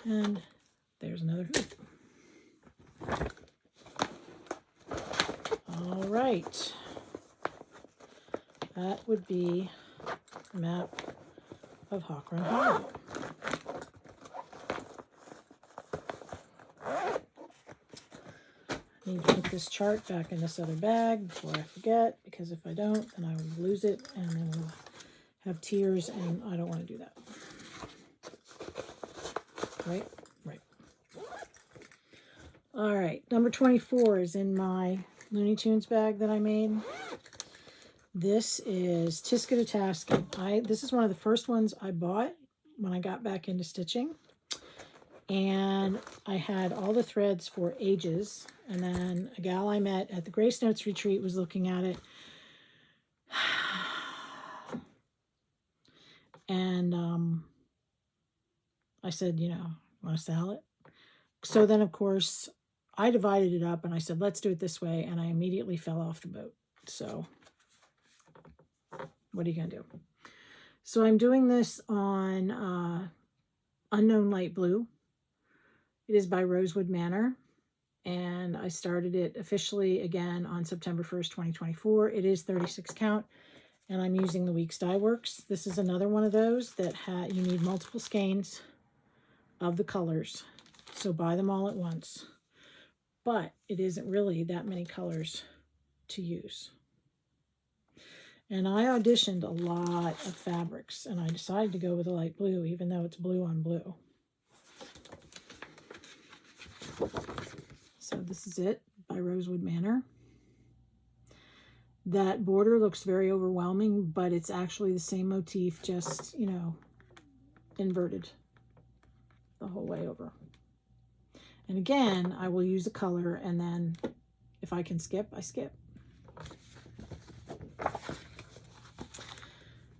And there's another hoop. All right. That would be Map of Hawkrun Hollow. I need to put this chart back in this other bag before I forget, because if I don't, then I will lose it, and then we'll have tears, and I don't want to do that. Right? Right. All right. Number 24 is in my Looney Tunes bag that I made. This is Tisket to Tasket. This is one of the first ones I bought when I got back into stitching. And I had all the threads for ages. And then a gal I met at the Grace Notes retreat was looking at it. And I said, you know, want to sell it? So then, of course, I divided it up and I said, let's do it this way. And I immediately fell off the boat. So what are you going to do? So I'm doing this on Unknown Light Blue. It is by Rosewood Manor. And I started it officially again on September 1st, 2024. It is 36 count. And I'm using the Weeks Dye Works. This is another one of those that you need multiple skeins of the colors. So buy them all at once. But it isn't really that many colors to use. And I auditioned a lot of fabrics, and I decided to go with a light blue, even though it's blue on blue. So this is it by Rosewood Manor. That border looks very overwhelming, but it's actually the same motif, just, you know, inverted the whole way over. And again, I will use a color, and then if I can skip, I skip.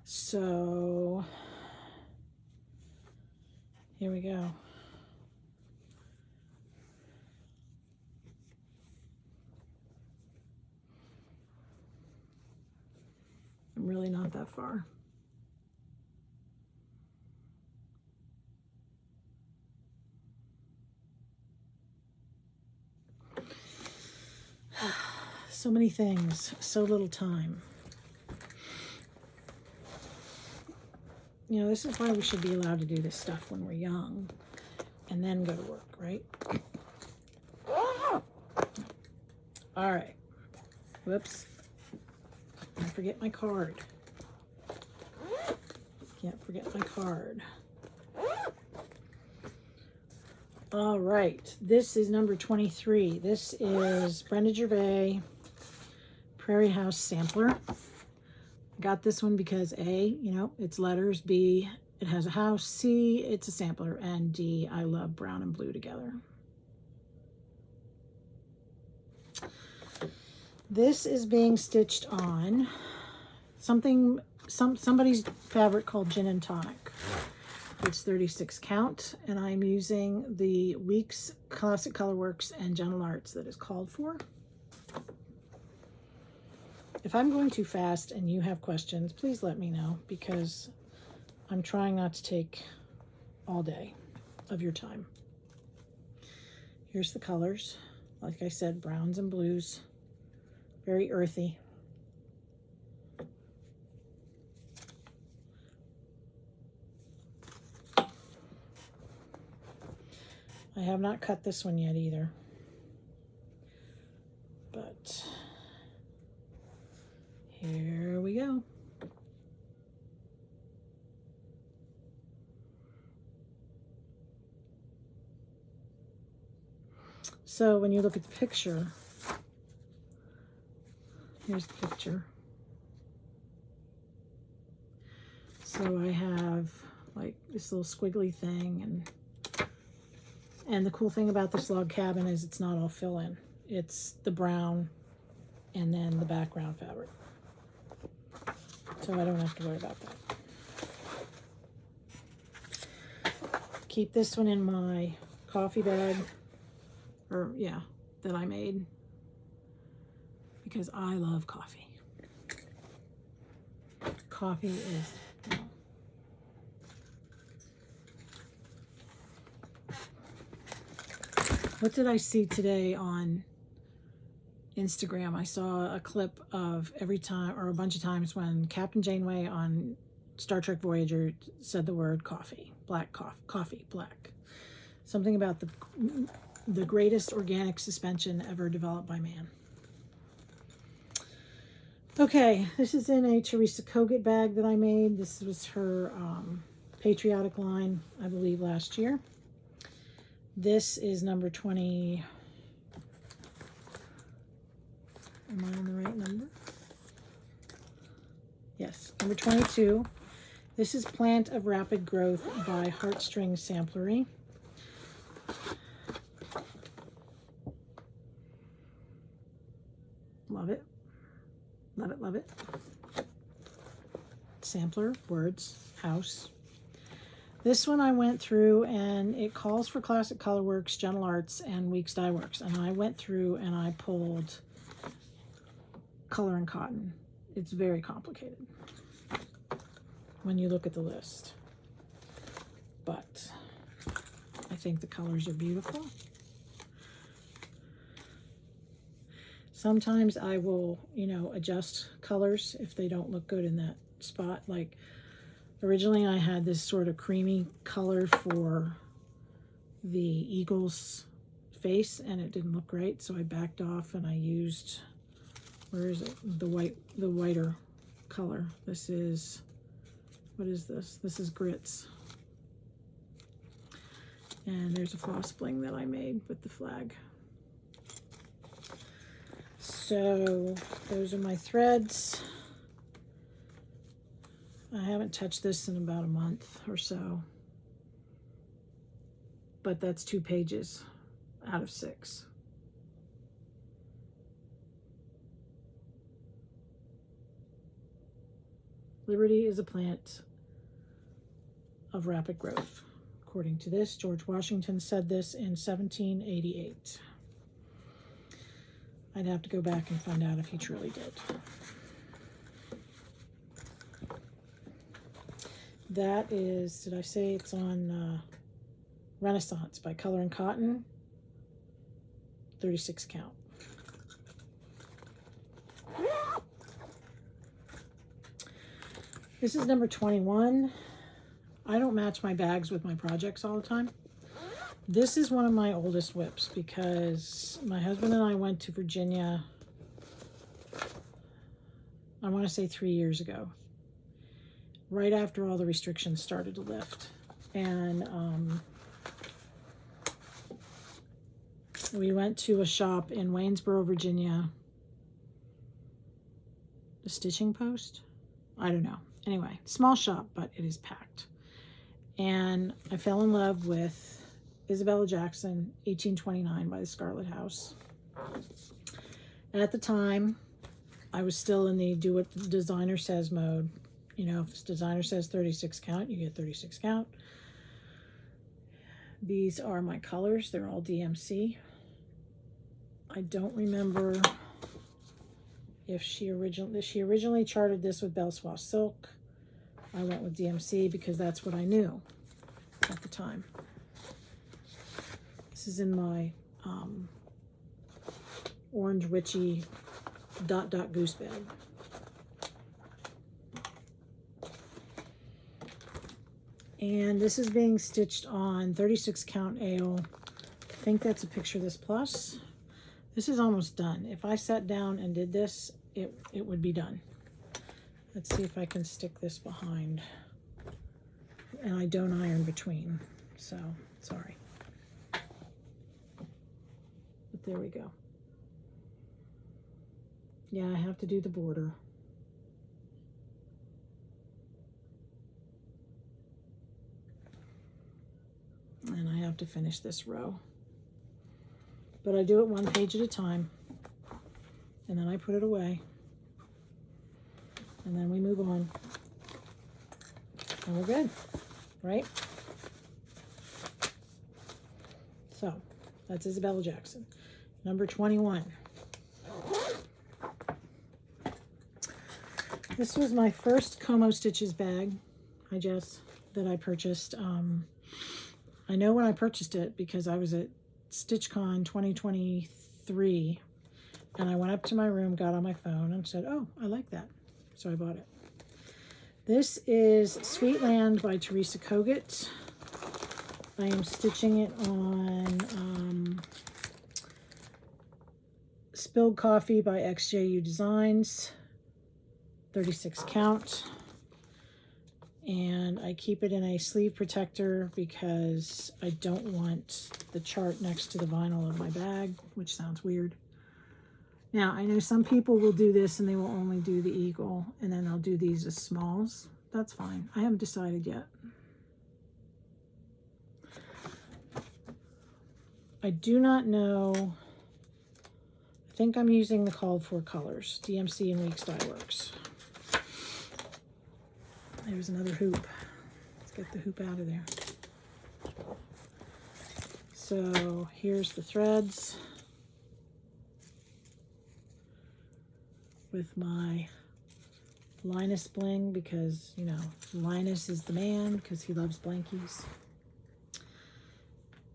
So here we go. I'm really not that far. So many things, so little time. You know, this is why we should be allowed to do this stuff when we're young and then go to work, right? All right. Whoops. I forget my card. Can't forget my card. All right. This is number 23. This is Brenda Gervais Prairie House Sampler. I got this one because A, you know, it's letters. B, it has a house. C, it's a sampler. And D, I love brown and blue together. This is being stitched on somebody's fabric called Gin and Tonic. It's 36 count, and I'm using the Weeks Classic Colorworks and Gentle Arts that is called for. If I'm going too fast and you have questions, please let me know, because I'm trying not to take all day of your time. Here's the colors. Like I said, browns and blues. Very earthy. I have not cut this one yet either. But here we go. So when you look at the picture, here's the picture. So I have like this little squiggly thing, and the cool thing about this log cabin is it's not all fill-in. It's the brown and then the background fabric. So I don't have to worry about that. Keep this one in my coffee bag, or yeah, that I made, because I love coffee. Coffee is, you know. What did I see today on Instagram? I saw a clip of every time, or a bunch of times, when Captain Janeway on Star Trek Voyager said the word coffee, black coffee, black. Something about the greatest organic suspension ever developed by man. Okay, this is in a Teresa Kogut bag that I made. This was her Patriotic line, I believe, last year. This is number 20. Am I on the right number? Yes, number 22. This is Plant of Rapid Growth by Heartstrings Samplery. Love it. Love it, love it. Sampler, words, house. This one I went through, and it calls for Classic Colorworks, Gentle Arts, and Weeks Dye Works. And I went through and I pulled Color and Cotton. It's very complicated when you look at the list. But I think the colors are beautiful. Sometimes I will, you know, adjust colors if they don't look good in that spot. Like originally I had this sort of creamy color for the eagle's face and it didn't look right, so I backed off and I used, where is it? The whiter color. This is, what is this? This is Grits. And there's a floss bling that I made with the flag. So those are my threads. I haven't touched this in about a month or so, but that's 2 pages out of 6. Liberty is a plant of rapid growth. According to this, George Washington said this in 1788. I'd have to go back and find out if he truly did. That is, did I say it's on Renaissance by Color and Cotton, 36 count. This is number 21. I don't match my bags with my projects all the time. This is one of my oldest WIPs because my husband and I went to Virginia, I want to say 3 years ago, right after all the restrictions started to lift. And we went to a shop in Waynesboro, Virginia, the Stitching Post? I don't know. Anyway, small shop, but it is packed. And I fell in love with Isabella Jackson, 1829 by the Scarlet House. At the time, I was still in the do what the designer says mode. You know, if the designer says 36 count, you get 36 count. These are my colors. They're all DMC. I don't remember if she originally charted this with Belle Soie Silk. I went with DMC because that's what I knew at the time. This is in my orange witchy dot goose bag. And this is being stitched on 36 count ale. I think that's a picture of this plus. This is almost done. If I sat down and did this, it would be done. Let's see if I can stick this behind. And I don't iron between, so sorry. But there we go. Yeah, I have to do the border. And I have to finish this row. But I do it 1 page at a time. And then I put it away. And then we move on. And we're good, right? So, that's Isabella Jackson. Number 21. This was my first Como Stitches bag, that I purchased. I know when I purchased it because I was at StitchCon 2023 and I went up to my room, got on my phone and said, oh, I like that. So I bought it. This is Sweetland by Teresa Kogut. I am stitching it on Spilled Coffee by XJU Designs, 36 count. And I keep it in a sleeve protector because I don't want the chart next to the vinyl of my bag, which sounds weird. Now, I know some people will do this and they will only do the eagle and then they'll do these as smalls. That's fine. I haven't decided yet. I do not know. I think I'm using the called for colors, DMC and Weeks Dye Works. There's another hoop. Let's get the hoop out of there. So here's the threads with my Linus bling, because, you know, Linus is the man because he loves blankies.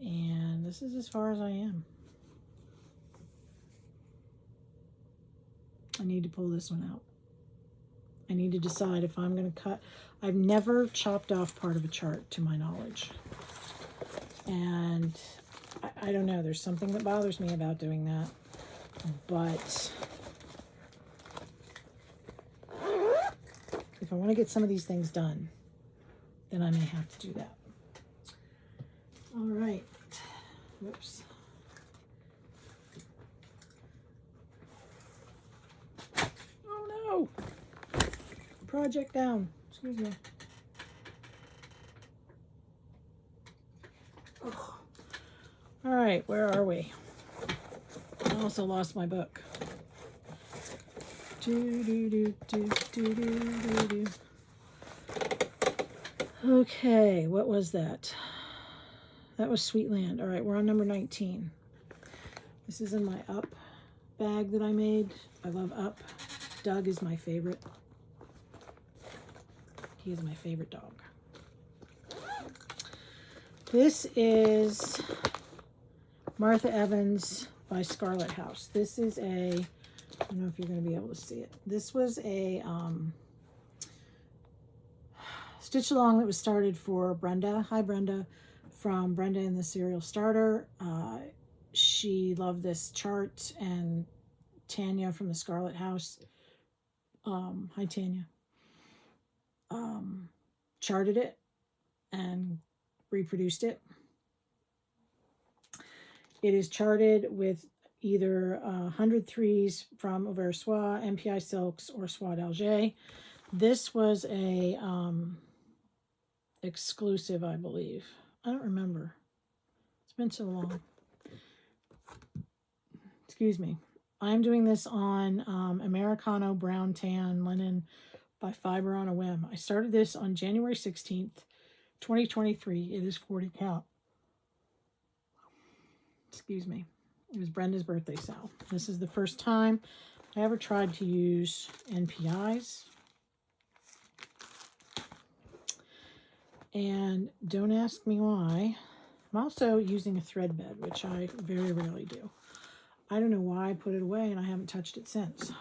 And this is as far as I am. I need to pull this one out. I need to decide if I'm going to cut. I've never chopped off part of a chart to my knowledge. And I don't know, there's something that bothers me about doing that. But if I want to get some of these things done, then I may have to do that. All right. Whoops. Oh no! Project down. Excuse me. Oh. All right, where are we? I also lost my book. Okay, what was that? That was Sweetland. All right, we're on number 19. This is in my Up bag that I made. I love Up. Doug is my favorite. He is my favorite dog. This is Martha Evans by Scarlet House. This is a, I don't know if you're going to be able to see it. This was a stitch along that was started for Brenda. Hi, Brenda, from Brenda and the Serial Starter. She loved this chart, and Tanya from the Scarlet House. Hi, Tanya. Charted it and reproduced it. It is charted with either 100 threes from Auvers Soie, MPI Silks, or Soie d'Alger. This was a exclusive, I believe. I don't remember. It's been so long. Excuse me. I'm doing this on Americano Brown Tan Linen by Fiber on a Whim. I started this on January 16th, 2023. It is 40 count. Excuse me. It was Brenda's birthday sale. This is the first time I ever tried to use NPIs. And don't ask me why. I'm also using a thread bed, which I very rarely do. I don't know why I put it away and I haven't touched it since.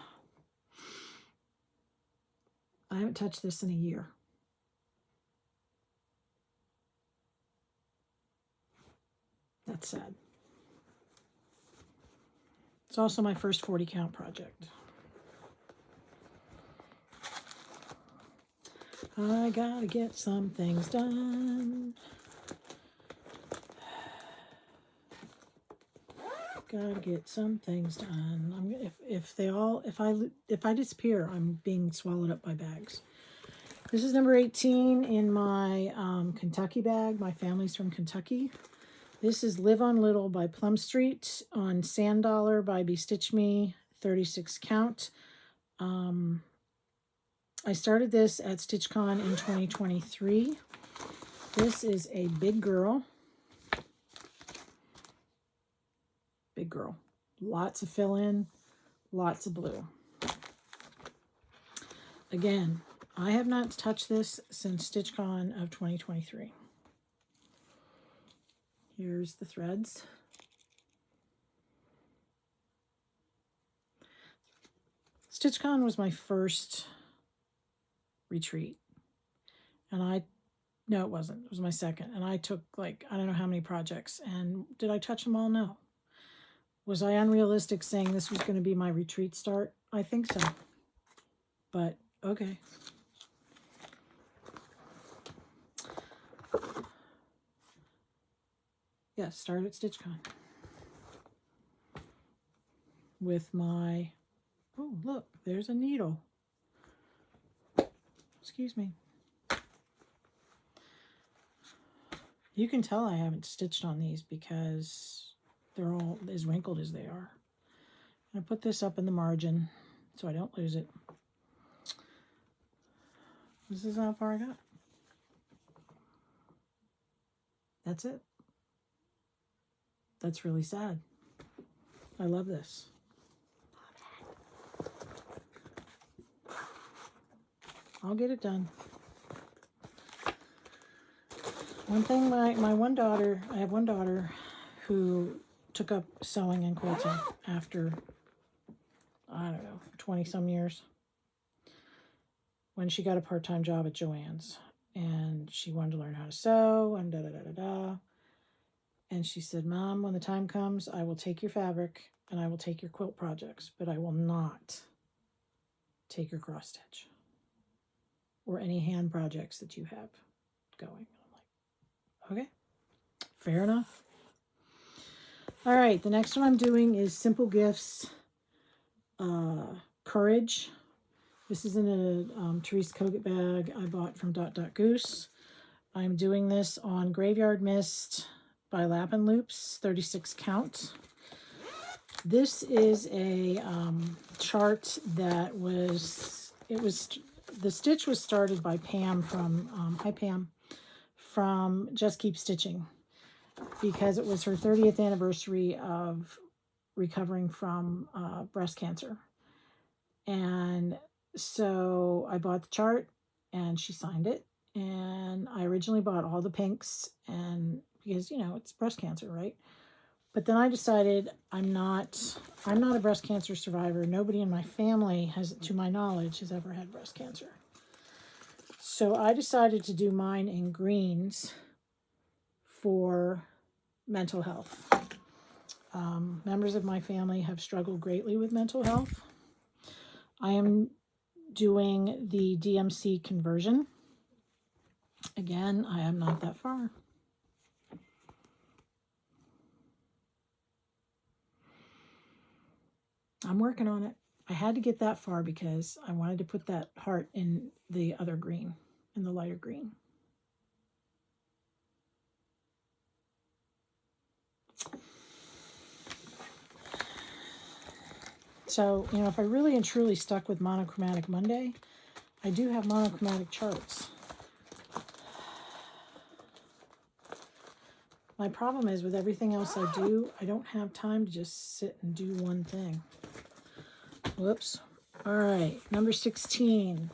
I haven't touched this in a year. That's sad. It's also my first 40 count project. I gotta get some things done. Gotta get some things done. If I disappear, I'm being swallowed up by bags. This is number 18 in my Kentucky bag. My family's from Kentucky. This is Live on Little by Plum Street on Sand Dollar by Bestitch Me, 36 count. I started this at StitchCon in 2023. This is a big girl. Big girl. Lots of fill-in, lots of blue. Again, I have not touched this since StitchCon of 2023. Here's the threads. StitchCon was my first retreat. And no, it wasn't. It was my second. And I took like, I don't know how many projects. And did I touch them all? No. Was I unrealistic saying this was going to be my retreat start? I think so. But, okay. Yeah, start at StitchCon. With my, oh, look, there's a needle. Excuse me. You can tell I haven't stitched on these because they're all as wrinkled as they are. I put this up in the margin so I don't lose it. This is how far I got. That's it. That's really sad. I love this. I'll get it done. One thing, my one daughter, I have one daughter who took up sewing and quilting after, I don't know, 20 some years, when she got a part-time job at Joann's, and she wanted to learn how to sew and da-da-da-da-da. And she said, Mom, when the time comes, I will take your fabric and I will take your quilt projects, but I will not take your cross stitch or any hand projects that you have going. I'm like, okay, fair enough. All right, the next one I'm doing is Simple Gifts, Courage. This is in a Therese Kogut bag I bought from Goose. I'm doing this on Graveyard Mist by Lap and Loops, 36 count. This is a chart that the stitch was started by Pam from, hi Pam, from Just Keep Stitching, because it was her 30th anniversary of recovering from breast cancer. And so I bought the chart and she signed it. And I originally bought all the pinks, and because, you know, it's breast cancer, right? But then I decided I'm not a breast cancer survivor. Nobody in my family has, to my knowledge, has ever had breast cancer. So I decided to do mine in greens for mental health. Members of my family have struggled greatly with mental health. I am doing the DMC conversion. Again, I am not that far. I'm working on it. I had to get that far because I wanted to put that heart in the other green, in the lighter green. So, you know, if I really and truly stuck with Monochromatic Monday, I do have monochromatic charts. My problem is with everything else I do, I don't have time to just sit and do one thing. Whoops. All right, number 16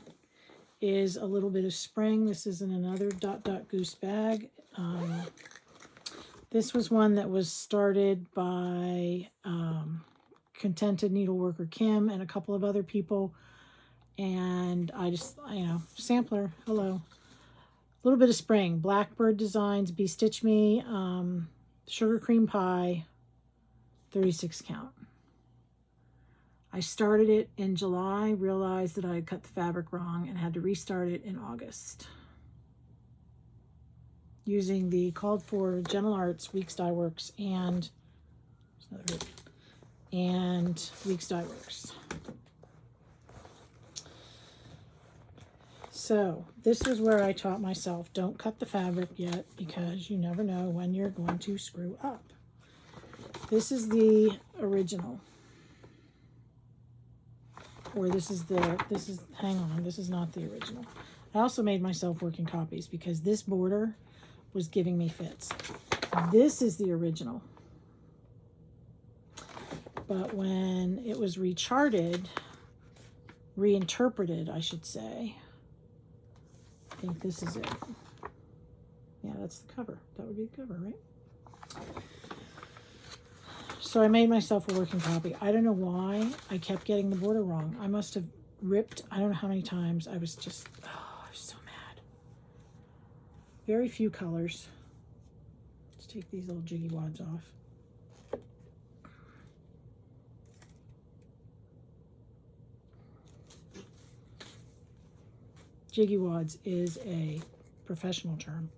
is a little bit of spring. This is in another Goose bag. This was one that was started by Contented Needleworker Kim and a couple of other people. And I just, you know, sampler, hello. A little bit of spring. Blackbird Designs, Be Stitch Me, Sugar Cream Pie, 36 count. I started it in July, realized that I had cut the fabric wrong, and had to restart it in August. Using the called for Gentle Arts, Weeks Dye Works, and Weeks Dye Works. So this is where I taught myself, don't cut the fabric yet, because you never know when you're going to screw up. This is the original. Or this is, hang on, this is not the original. I also made myself working copies because this border was giving me fits. This is the original. But when it was reinterpreted, I should say, I think this is it. Yeah, that's the cover. That would be the cover, right? So I made myself a working copy. I don't know why I kept getting the border wrong. I must have ripped, I don't know how many times. I was just, oh, I was so mad. Very few colors. Let's take these little jiggy wads off. Jiggy wads is a professional term.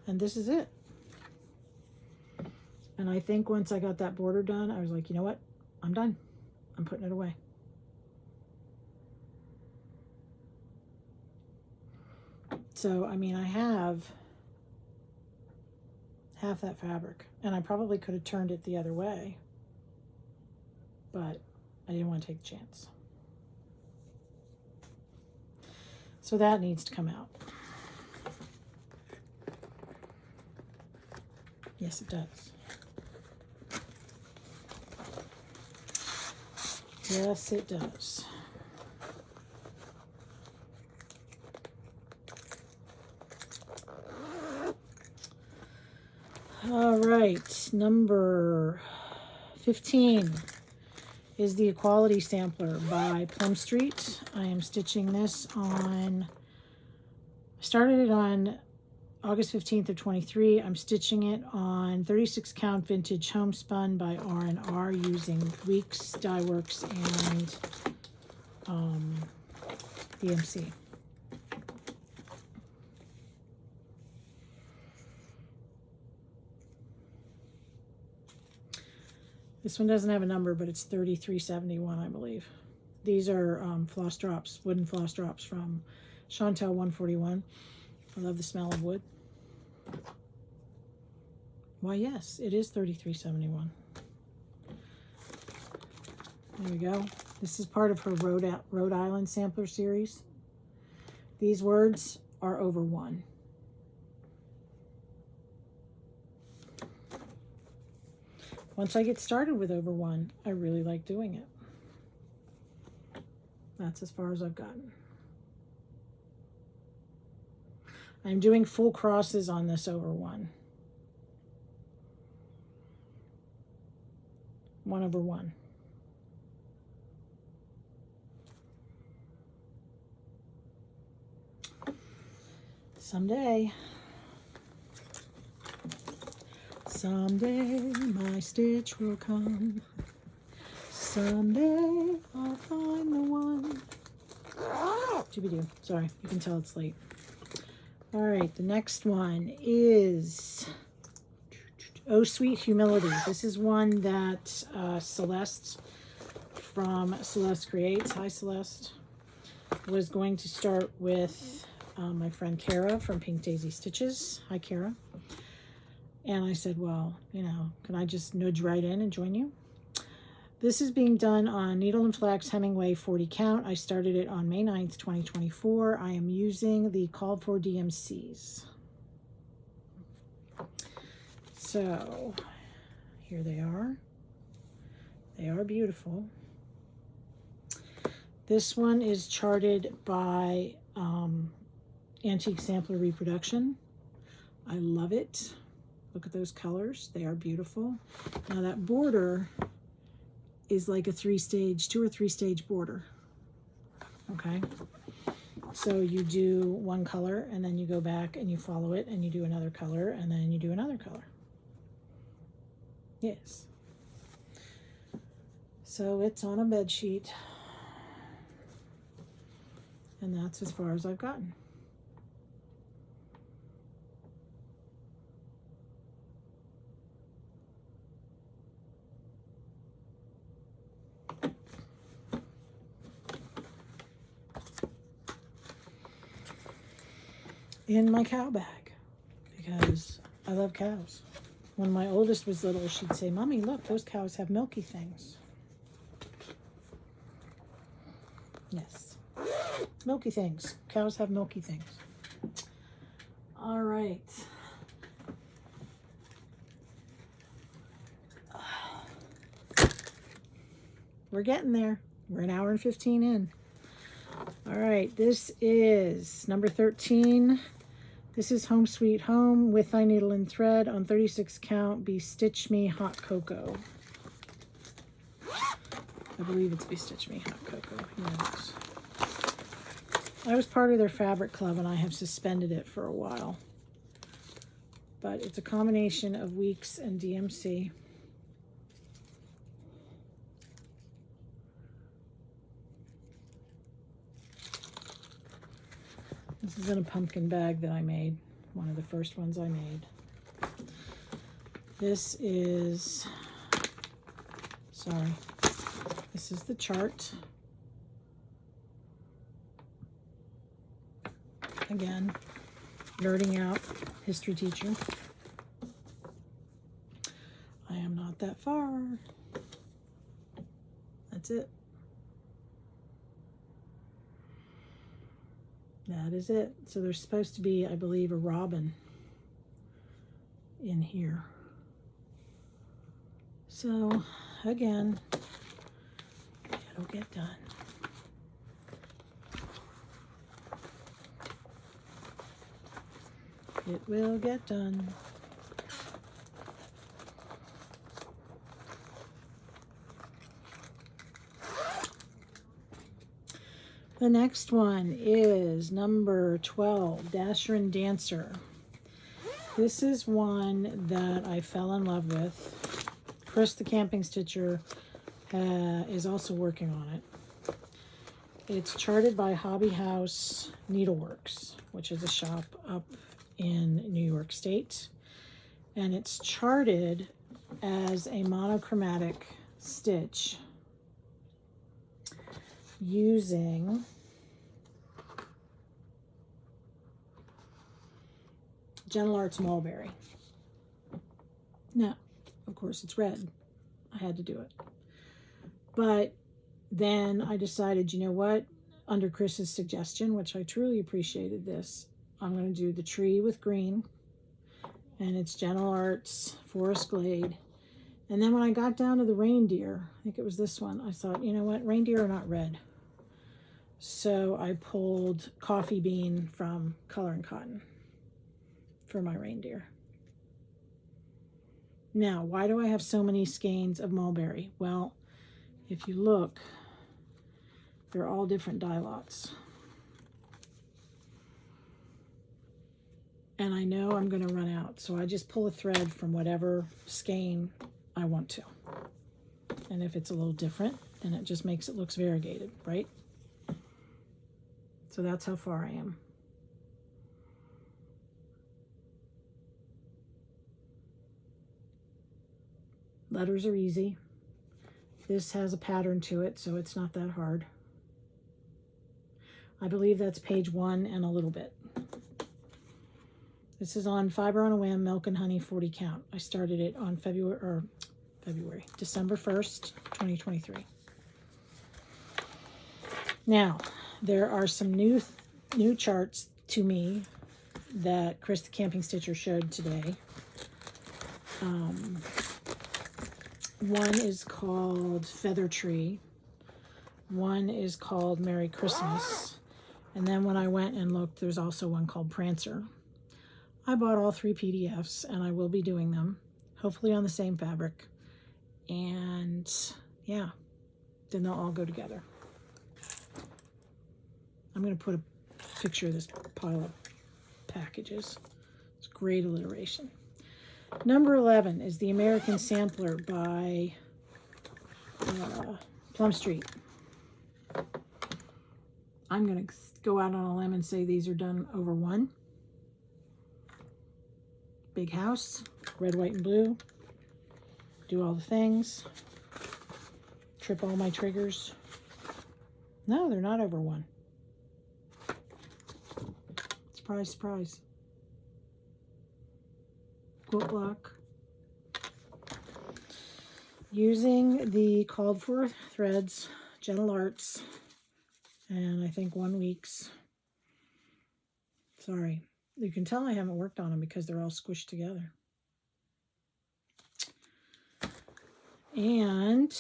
And this is it. And I think once I got that border done, I was like, you know what? I'm done. I'm putting it away. So, I mean, I have half that fabric. And I probably could have turned it the other way, but I didn't want to take the chance. So that needs to come out. Yes, it does. Yes, it does. All right, number 15 is the Equality Sampler by Plum Street. I am stitching this on, I started it on August 15th of 23. I'm stitching it on 36 count vintage homespun by R&R using Weeks, Dye Works, and DMC. This one doesn't have a number, but it's 3371, I believe. These are floss drops, wooden floss drops from Chantel 141. I love the smell of wood. Why, yes, it is 3371. There we go. This is part of her Rhode Island sampler series. These words are over 1. Once I get started with over 1, I really like doing it. That's as far as I've gotten. I'm doing full crosses on this over 1. 1 over 1. Someday my stitch will come. Someday I'll find the one. Doobie-doo. Sorry, you can tell it's late. All right, the next one is Oh Sweet Humility. This is one that Celeste from Celeste Creates, hi Celeste, was going to start with my friend Kara from Pink Daisy Stitches. Hi Kara. And I said, well, you know, can I just nudge right in and join you? This is being done on Needle and Flax Hemingway 40 count. I started it on May 9th, 2024. I am using the called for DMCs. So here they are. They are beautiful. This one is charted by Antique Sampler Reproduction. I love it. Look at those colors. They are beautiful. Now that border is like a 2 or 3 stage border. Okay. So you do one color and then you go back and you follow it and you do another color and then you do another color. Yes. So it's on a bed sheet. And that's as far as I've gotten. In my cow bag, because I love cows. When my oldest was little, she'd say, Mommy, look, those cows have milky things. Yes. Milky things. Cows have milky things. All right. We're getting there. We're an hour and 15 in. All right, this is number 13. This is Home Sweet Home with Thy Needle and Thread on 36 count. Be Stitch Me Hot Cocoa. I believe it's Be Stitch Me Hot Cocoa. Yes. I was part of their fabric club and I have suspended it for a while. But it's a combination of Weeks and DMC. This is in a pumpkin bag that I made. One of the first ones I made. This is, sorry, this is the chart. Again, nerding out, history teacher. That's it. That is it. So there's supposed to be, I believe, a robin in here. So again, it'll get done. It will get done. The next one is number 12, Dasher and Dancer. This is one that I fell in love with. Chris the Camping Stitcher is also working on it. It's charted by Hobby House Needleworks, which is a shop up in New York State. And it's charted as a monochromatic stitch using Gentle Arts Mulberry. Now, of course, it's red. I had to do it. But then I decided, you know what? Under Chris's suggestion, which I truly appreciated this, I'm going to do the tree with green. And it's Gentle Arts Forest Glade. And then when I got down to the reindeer, I think it was this one, I thought, you know what? Reindeer are not red. So I pulled Coffee Bean from Color and Cotton for my reindeer. Now, why do I have so many skeins of mulberry? Well, if you look, they're all different dye lots. And I know I'm going to run out, so I just pull a thread from whatever skein I want to. And if it's a little different, then it just makes it look variegated, right? So that's how far I am. Letters are easy. This has a pattern to it, so it's not that hard. I believe that's page 1 and a little bit. This is on Fiber on a Whim, Milk and Honey 40 count. I started it on December 1st, 2023. Now, there are some new charts to me that Chris the Camping Stitcher showed today. One is called Feather Tree. One is called Merry Christmas. And then when I went and looked, there's also one called Prancer. I bought all 3 PDFs and I will be doing them, hopefully on the same fabric. And yeah, then they'll all go together. I'm going to put a picture of this pile of packages. It's great alliteration. Number 11 is the American Sampler by Plum Street. I'm going to go out on a limb and say these are done over 1. Big house, red, white, and blue. Do all the things. Trip all my triggers. No, they're not over 1. Surprise, surprise. Quilt block. Using the called for threads, Gentle Arts, and I think 1 week's. Sorry, you can tell I haven't worked on them because they're all squished together. And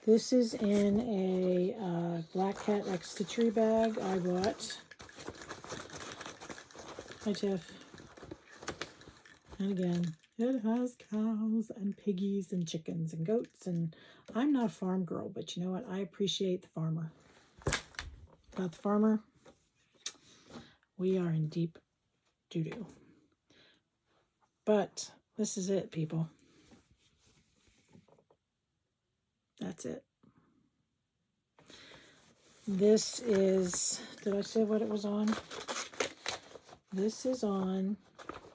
this is in a Black Cat like stitchery bag I bought. Hi, Tiff. And again, it has cows and piggies and chickens and goats, and I'm not a farm girl, but you know what? I appreciate the farmer. Without the farmer, we are in deep doo-doo. But this is it, people. That's it. This is, did I say what it was on? This is on,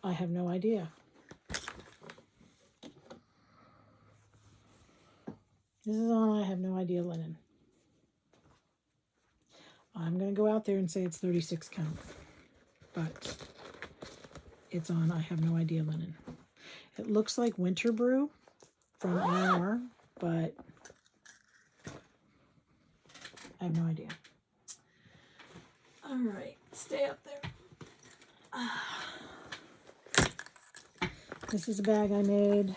I have no idea. This is on I have no idea linen. I'm going to go out there and say it's 36 count, but it's on I have no idea linen. It looks like Winter Brew from R&R, but have no idea. All right, stay up there. This is a bag I made.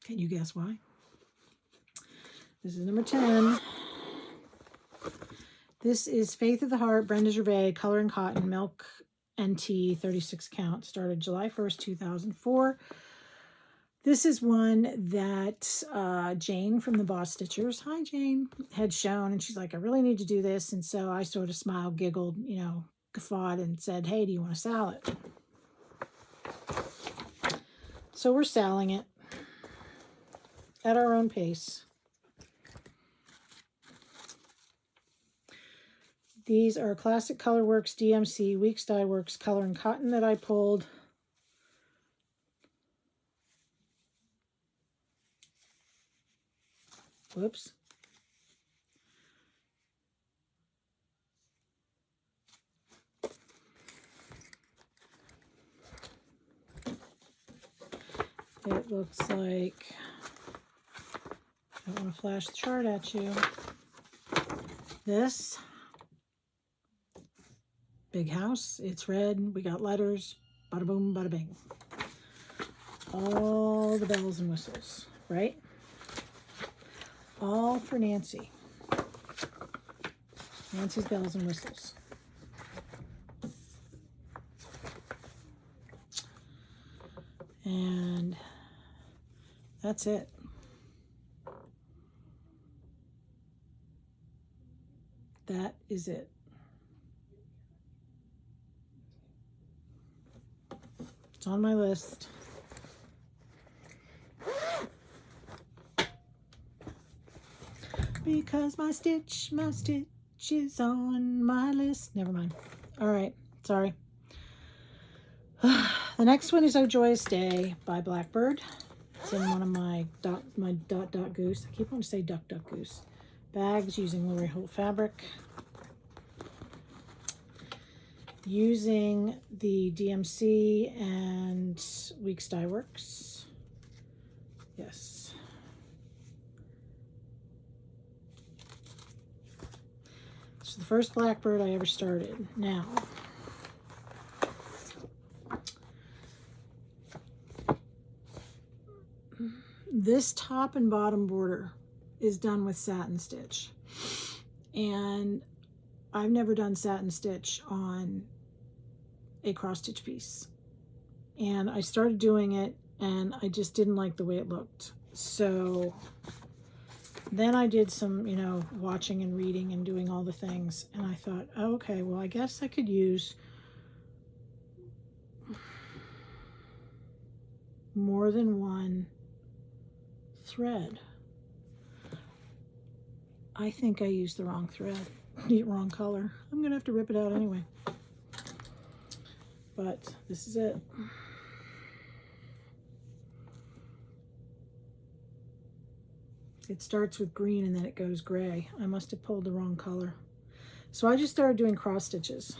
Can you guess why? This is number 10. This is Faith of the Heart, Brenda Gervais, Color and Cotton, Milk and Tea, 36 count. Started July 1st, 2004. This is one that Jane from the Boss Stitchers, hi Jane, had shown. And she's like, I really need to do this. And so I sort of smiled, giggled, you know, guffawed and said, hey, do you want to sell it? So we're selling it at our own pace. These are Classic Colorworks DMC Weeks Dye Works Color and Cotton that I pulled. Whoops. It looks like, I don't want to flash the chart at you. This big house, it's red, we got letters, bada boom, bada bing. All the bells and whistles, right? All for Nancy. Nancy's bells and whistles. And that's it. That is it. It's on my list. Because my stitch is on my list. Never mind. All right. Sorry. The next one is Oh Joyous Day by Blackbird. It's in one of my dot goose. I keep wanting to say duck goose bags using Lori Holt fabric. Using the DMC and Weeks Dye Works. Yes. So the first Blackbird I ever started. Now, this top and bottom border is done with satin stitch. And I've never done satin stitch on a cross stitch piece. And I started doing it and I just didn't like the way it looked. So then I did some, you know, watching and reading and doing all the things. And I thought, oh, okay, well, I guess I could use more than one thread. I think I used the wrong thread, the wrong color. I'm gonna have to rip it out anyway. But this is it. It starts with green and then it goes gray. I must have pulled the wrong color. So I just started doing cross stitches.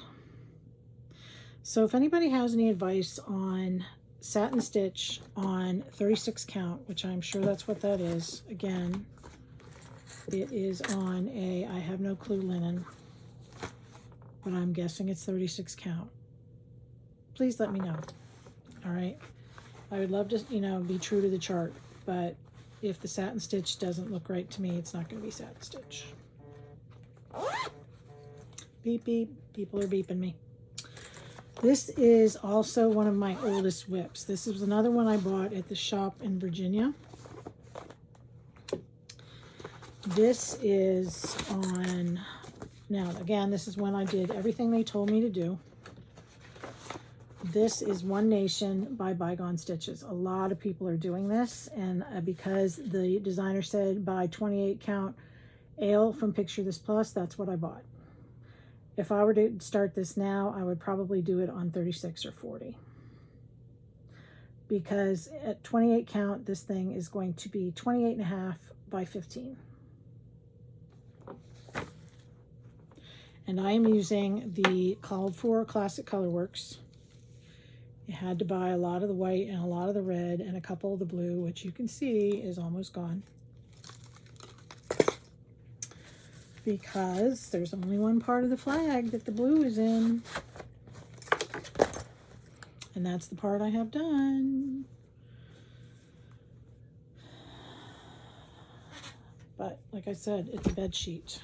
So if anybody has any advice on satin stitch on 36 count, which I'm sure that's what that is. Again, it is on a, I have no clue linen, but I'm guessing it's 36 count. Please let me know. All right. I would love to, you know, be true to the chart, but if the satin stitch doesn't look right to me, it's not going to be satin stitch. Beep, beep. People are beeping me. This is also one of my oldest whips. This is another one I bought at the shop in Virginia. This is on, now again, this is when I did everything they told me to do. This is One Nation by Bygone Stitches. A lot of people are doing this, and because the designer said by 28 count ale from Picture This Plus, that's what I bought. If I were to start this now, I would probably do it on 36 or 40. Because at 28 count, this thing is going to be 28.5 by 15. And I am using the called for Classic Colorworks. You had to buy a lot of the white and a lot of the red and a couple of the blue, which you can see is almost gone. because there's only one part of the flag that the blue is in. And that's the part I have done. But like I said, it's a bed sheet.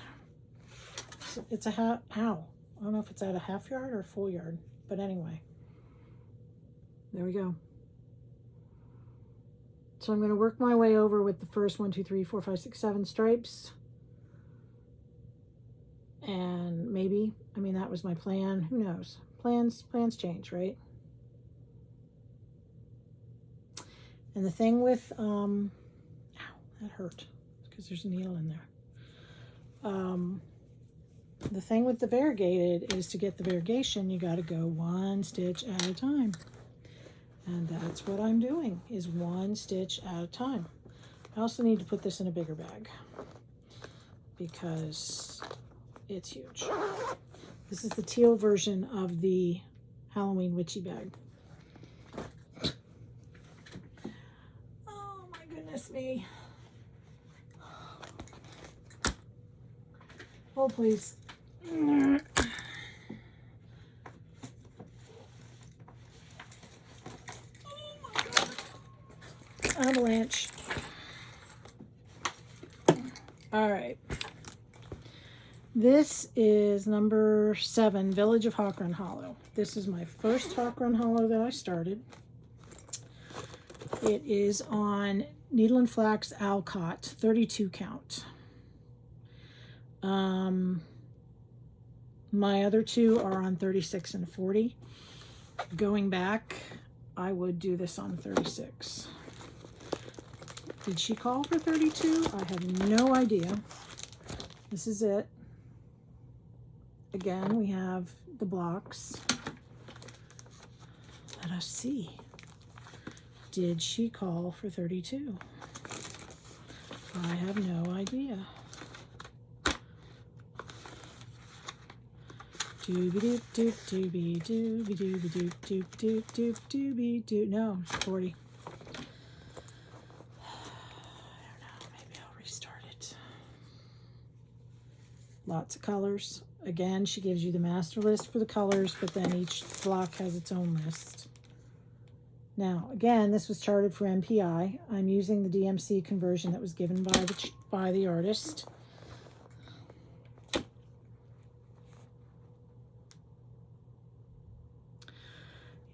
So it's a I don't know if it's at a half yard or a full yard, but anyway, there we go. So I'm going to work my way over with the first 1, 2, 3, 4, 5, 6, 7 stripes. And maybe, I mean, that was my plan. Who knows? Plans change, right? And the thing with, ow, that hurt because there's a needle in there. The thing with the variegated is to get the variegation, you got to go 1 stitch at a time. And that's what I'm doing, is 1 stitch at a time. I also need to put this in a bigger bag because it's huge. This is the teal version of the Halloween witchy bag. Oh my goodness me. Oh, please. Oh my God. Avalanche. All right. This is number 7, Village of Hawk Run Hollow. This is my first Hawk Run Hollow that I started. It is on Needle and Flax Alcott, 32 count. My other 2 are on 36 and 40. Going back, I would do this on 36. Did she call for 32? I have no idea. This is it. Again, we have the blocks. Let us see. Did she call for 32? I have no idea. Dooby doop doop dooby dooby dooby doop doop doop doop dooby doop. No, 40. I don't know. Maybe I'll restart it. Lots of colors. Again, she gives you the master list for the colors, but then each block has its own list. Now, again, this was charted for MPI. I'm using the DMC conversion that was given by the artist.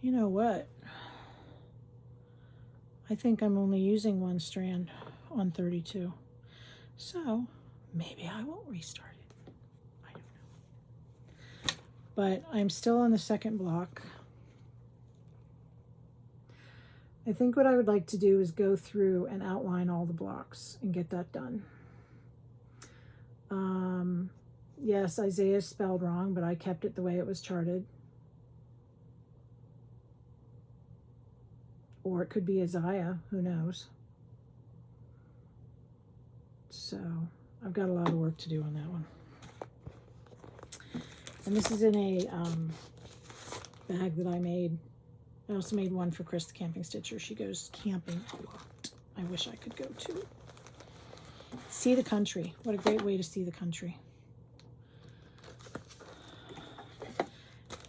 You know what? I think I'm only using 1 strand on 32. So maybe I won't restart it. I don't know. But I'm still on the second block. I think what I would like to do is go through and outline all the blocks and get that done. Yes, Isaiah is spelled wrong, but I kept it the way it was charted. Or it could be Isaiah, who knows. So I've got a lot of work to do on that one. And this is in a bag that I made. I also made one for Chris, the camping stitcher. She goes camping a lot. I wish I could go too. See the country. What a great way to see the country.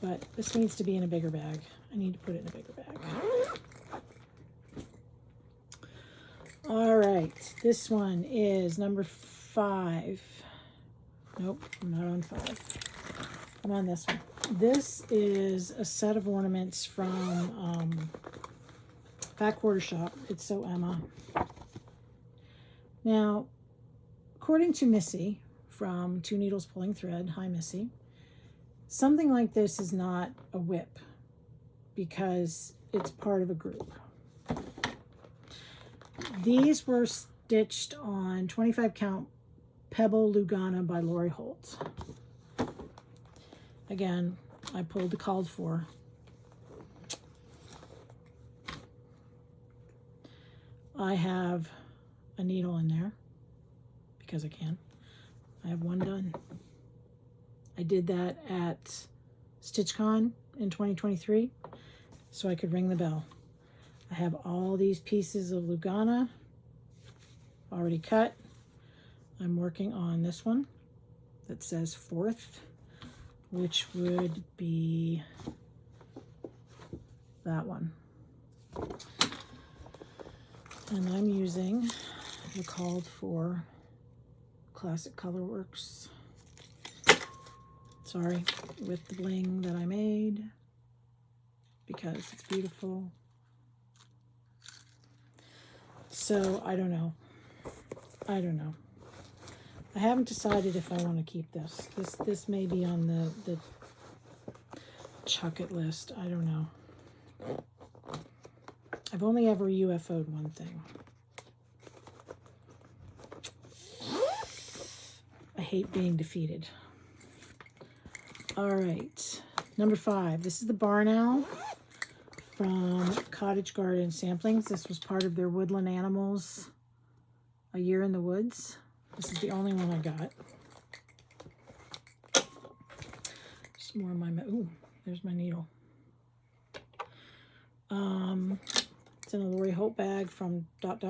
But this needs to be in a bigger bag. I need to put it in a bigger bag. All right, this one is number 5. Nope, I'm not on 5. I'm on this one. This is a set of ornaments from Fat Quarter Shop. It's So Emma. Now, according to Missy from Two Needles Pulling Thread, hi Missy, something like this is not a WIP because it's part of a group. These were stitched on 25 count Pebble Lugana by Lori Holt. Again, I pulled the called for. I have a needle in there because I can. I have 1 done. I did that at StitchCon in 2023 so I could ring the bell. I have all these pieces of Lugana already cut. I'm working on this one. that says 4th, which would be that one. And I'm using the called for Classic Colorworks. Sorry, with the bling that I made, because it's beautiful. So I don't know. I don't know. I haven't decided if I want to keep this. This may be on the chuck it list. I don't know. I've only ever UFO'd one thing. I hate being defeated. All right, number 5. This is the Barn Owl from Cottage Garden Samplings. This was part of their Woodland Animals A Year in the Woods. This is the only one I got. Just more of my, ooh, there's my needle. It's in a Lori Holt bag from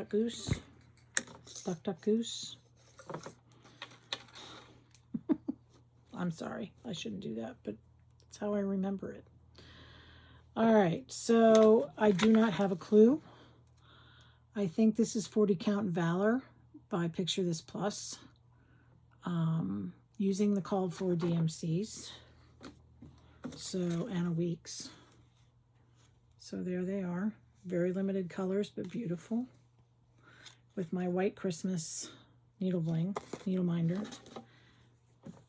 Goose. Duck Goose. I'm sorry, I shouldn't do that, but that's how I remember it. All right, so I do not have a clue. I think this is 40 Count Valor by Picture This Plus, using the called for DMCs. So Anna Weeks. So there they are. Very limited colors, but beautiful. With my white Christmas needle bling, needle minder.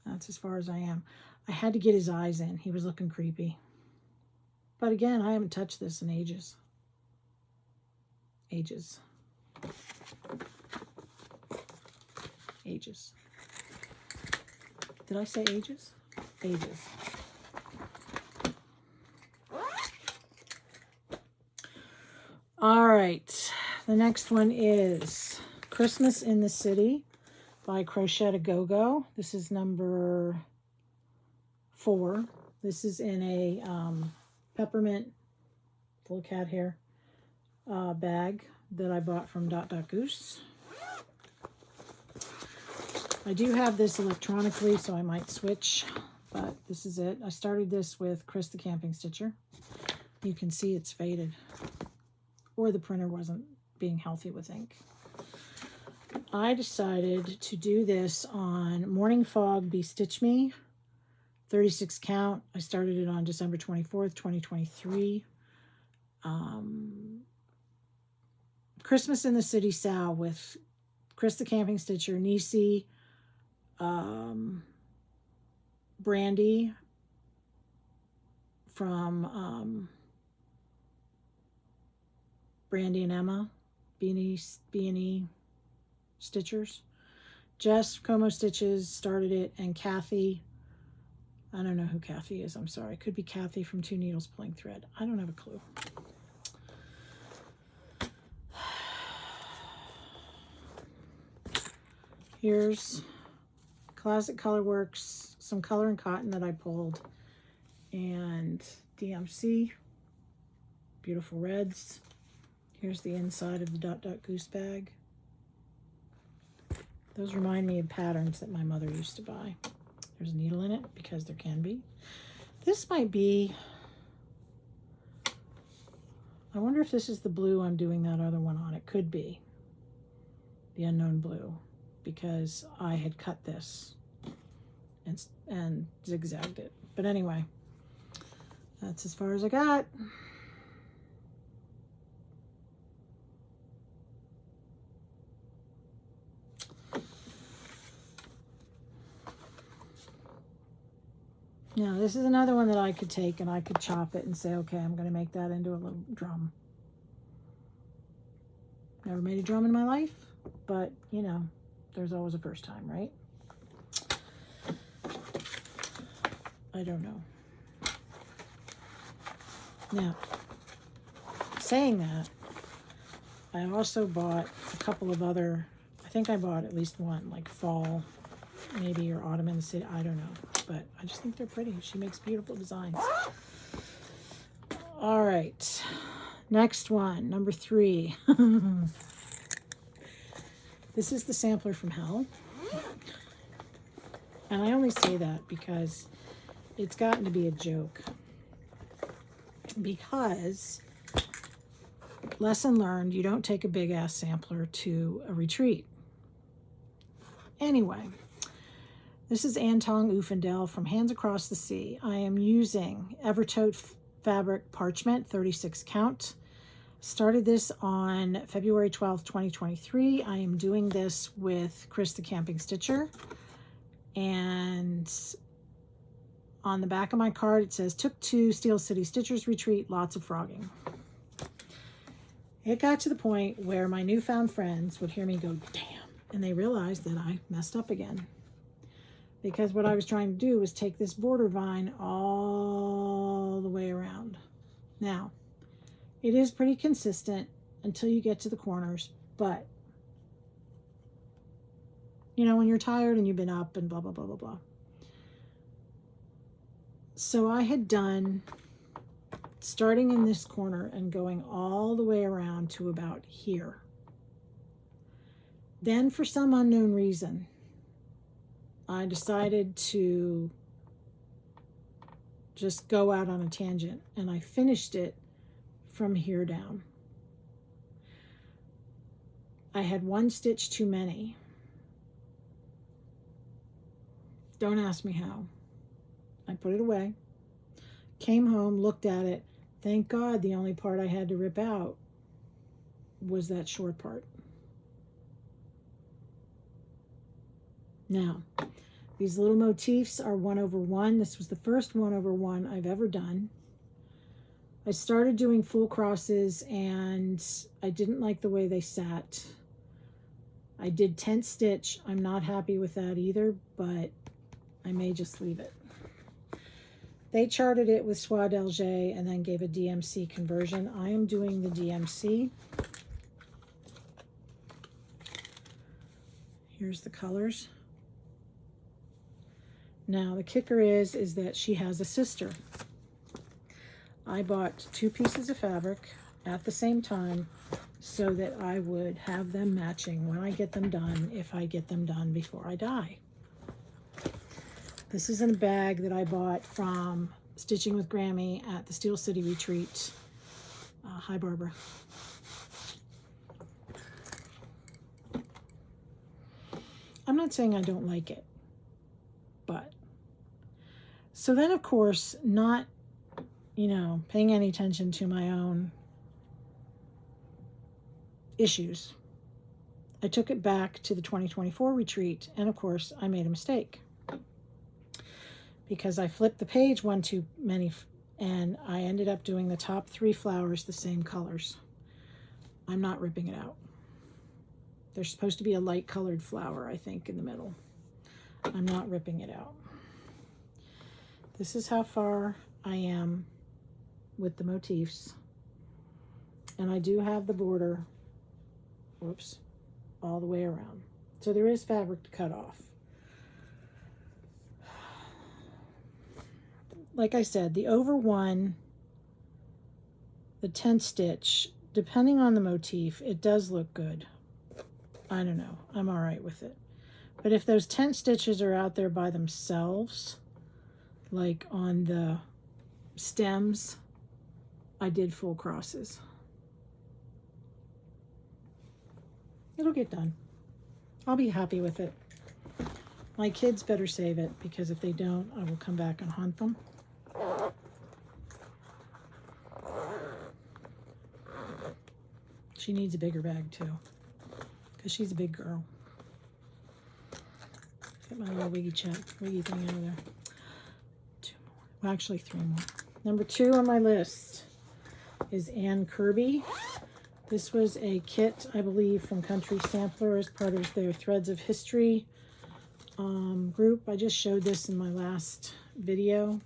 That's as far as I am. I had to get his eyes in. He was looking creepy. But again, I haven't touched this in ages. Ages. Ages. Did I say ages? Ages. All right. The next one is Christmas in the City by Crochet a Go-Go. This is number 4. This is in a peppermint, little cat hair bag that I bought from Goose. I do have this electronically, so I might switch, but this is it. I started this with Chris the Camping Stitcher. You can see it's faded, or the printer wasn't being healthy with ink. I decided to do this on Morning Fog Be Stitch Me, 36 count. I started it on December 24th, 2023. Christmas in the City Sal with Chris the Camping Stitcher, Nisi, Brandy from Brandy and Emma, B&E Stitchers. Jess, Como Stitches, started it, and Kathy, I don't know who Kathy is, I'm sorry. Could be Kathy from Two Needles Pulling Thread. I don't have a clue. Here's Classic Colorworks, some color and cotton that I pulled, and DMC, beautiful reds. Here's the inside of the Goose bag. Those remind me of patterns that my mother used to buy. There's a needle in it because there can be. This might be, I wonder if this is the blue I'm doing that other one on. It could be the Unknown Blue, because I had cut this and zigzagged it. But anyway, that's as far as I got. Now, this is another one that I could take and I could chop it and say, okay, I'm going to make that into a little drum. Never made a drum in my life, but, you know, there's always a first time, right? I don't know. Now, saying that, I also bought a couple of other, I think I bought at least one, like fall, maybe, or autumn in the city, I don't know. But I just think they're pretty. She makes beautiful designs. All right. Next one, number 3. This is the Sampler from Hell. And I only say that because it's gotten to be a joke. Because, lesson learned, you don't take a big ass sampler to a retreat. Anyway, this is Anton Ufendel from Hands Across the Sea. I am using Evertote fabric parchment, 36 count. Started this on February 12th, 2023. I am doing this with Chris the Camping Stitcher. And on the back of my card, it says, took to Steel City Stitchers Retreat, lots of frogging. It got to the point where my newfound friends would hear me go, damn, and they realized that I messed up again. Because what I was trying to do was take this border vine all the way around. Now, it is pretty consistent until you get to the corners, but you know, when you're tired and you've been up and blah, blah, blah, blah, blah. So I had done, starting in this corner and going all the way around to about here. Then for some unknown reason, I decided to just go out on a tangent, and I finished it from here down. I had one stitch too many. Don't ask me how. I put it away, came home, looked at it. Thank God the only part I had to rip out was that short part. Now, these little motifs are 1/1. This was the first 1/1 I've ever done. I started doing full crosses and I didn't like the way they sat. I did 10th stitch. I'm not happy with that either, but I may just leave it. They charted it with Soie d'Alger and then gave a DMC conversion. I am doing the DMC. Here's the colors. Now the kicker is that she has a sister. I bought 2 pieces of fabric at the same time so that I would have them matching when I get them done, if I get them done before I die. This is in a bag that I bought from Stitching with Grammy at the Steel City Retreat. Hi, Barbara. I'm not saying I don't like it, but so then, of course, not, you know, paying any attention to my own issues, I took it back to the 2024 retreat, and of course, I made a mistake. Because I flipped the page one too many, and I ended up doing the top 3 flowers the same colors. I'm not ripping it out. There's supposed to be a light colored flower, I think, in the middle. I'm not ripping it out. This is how far I am with the motifs. And I do have the border, whoops, all the way around. So there is fabric to cut off. Like I said, the over 1, the 10th stitch, depending on the motif, it does look good. I don't know. I'm all right with it. But if those 10 stitches are out there by themselves, like on the stems, I did full crosses. It'll get done. I'll be happy with it. My kids better save it, because if they don't, I will come back and haunt them. She needs a bigger bag too, because she's a big girl. Get my little wiggy thing out of there. 2 more. Well, actually 3 more. Number 2 on my list is Ann Kirby. This was a kit, I believe, from Country Sampler as part of their Threads of History group. I just showed this in my last video.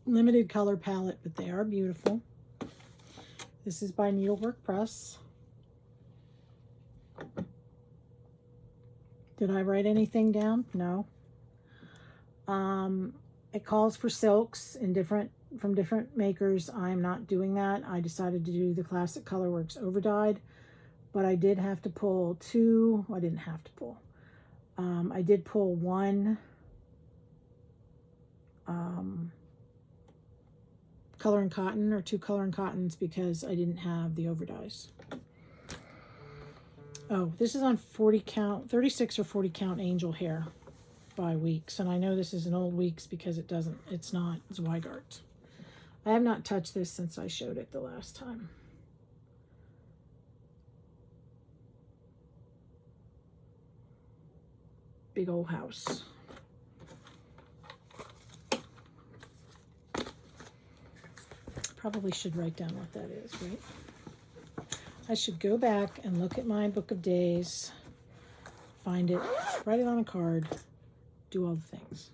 Limited color palette, but they are beautiful. This is by Needlework Press. Did I write anything down? No. It calls for silks in from different makers. I'm not doing that. I decided to do the Classic Colorworks Overdyed, but I did have to pull 2. I didn't have to pull. I did pull one color and cotton, or 2 color and cottons, because I didn't have the overdyes. Oh, this is on 40 count, 36 or 40 count angel hair by Weeks. And I know this is an old Weeks because it's not, it's Weigart. I have not touched this since I showed it the last time. Big old house. Probably should write down what that is, right? I should go back and look at my book of days, find it, write it on a card, do all the things.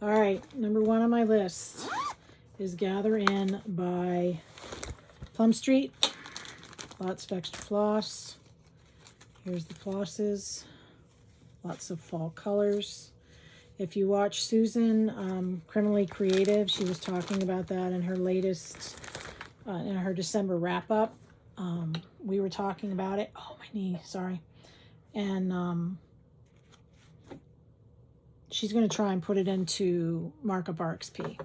All right, number 1 on my list is Gather In by Plum Street. Lots of extra floss. Here's the flosses. Lots of fall colors. If you watch Susan, Criminally Creative, she was talking about that in her latest, in her December wrap-up. We were talking about it. Oh, my knee, sorry. And she's going to try and put it into Markup RXP.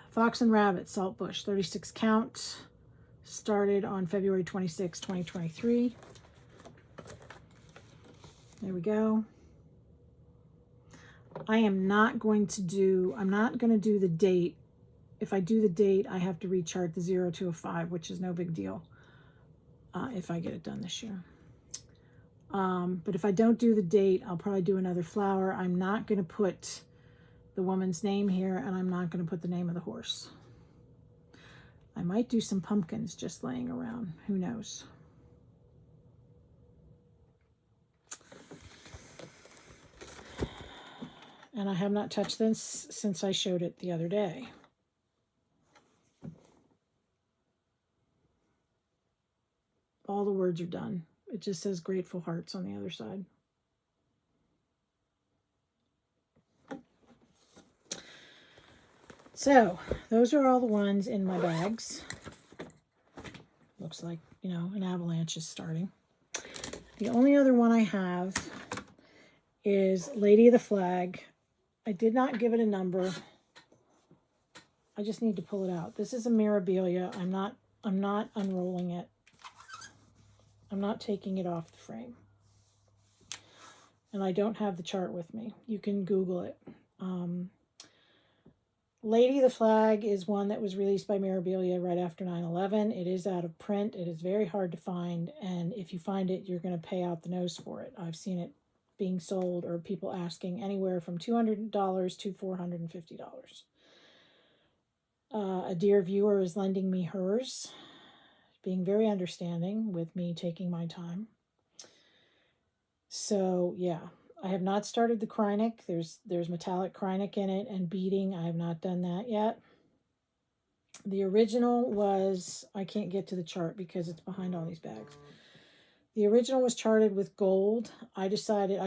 Fox and Rabbit, Saltbush, 36 count. Started on February 26, 2023. There we go. I'm not going to do the date. If I do the date, I have to rechart the 0 to a 5, which is no big deal if I get it done this year. But if I don't do the date, I'll probably do another flower. I'm not going to put the woman's name here, and I'm not going to put the name of the horse. I might do some pumpkins just laying around. Who knows? And I have not touched this since I showed it the other day. All the words are done. It just says Grateful Hearts on the other side. So those are all the ones in my bags. Looks like, you know, an avalanche is starting. The only other one I have is Lady of the Flag. I did not give it a number. I just need to pull it out. This is a Mirabilia. I'm not unrolling it. I'm not taking it off the frame. And I don't have the chart with me. You can Google it. Lady of the Flag is one that was released by Mirabilia right after 9/11. It is out of print. It is very hard to find. And if you find it, you're going to pay out the nose for it. I've seen it being sold, or people asking anywhere from $200 to $450. A dear viewer is lending me hers, being very understanding with me taking my time. So yeah, I have not started the Krynic. There's metallic Krynic in it and beading. I have not done that yet. The original was, I can't get to the chart because it's behind all these bags. The original was charted with gold. I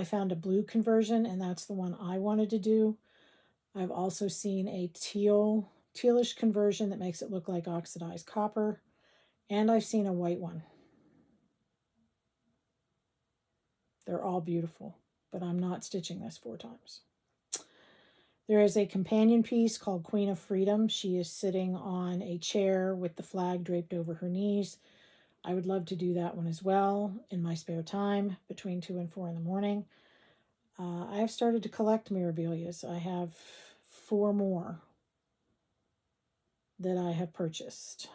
found a blue conversion, and that's the one I wanted to do. I've also seen a tealish conversion that makes it look like oxidized copper. And I've seen a white one. They're all beautiful, but I'm not stitching this 4 times. There is a companion piece called Queen of Freedom. She is sitting on a chair with the flag draped over her knees. I would love to do that one as well in my spare time between 2 and 4 in the morning. I have started to collect Mirabilias. I have 4 more that I have purchased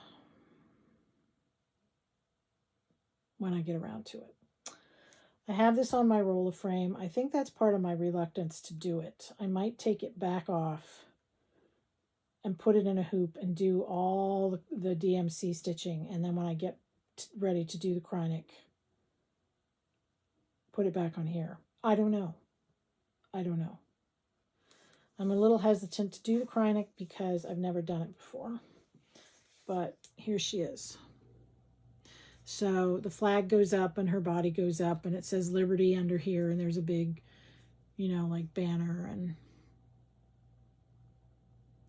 when I get around to it. I have this on my roller frame. I think that's part of my reluctance to do it. I might take it back off and put it in a hoop and do all the DMC stitching. And then when I get ready to do the Krynic, put it back on here. I don't know. I'm a little hesitant to do the Krynic because I've never done it before. But here she is. So the flag goes up and her body goes up and it says Liberty under here, and there's a big, you know, like banner. And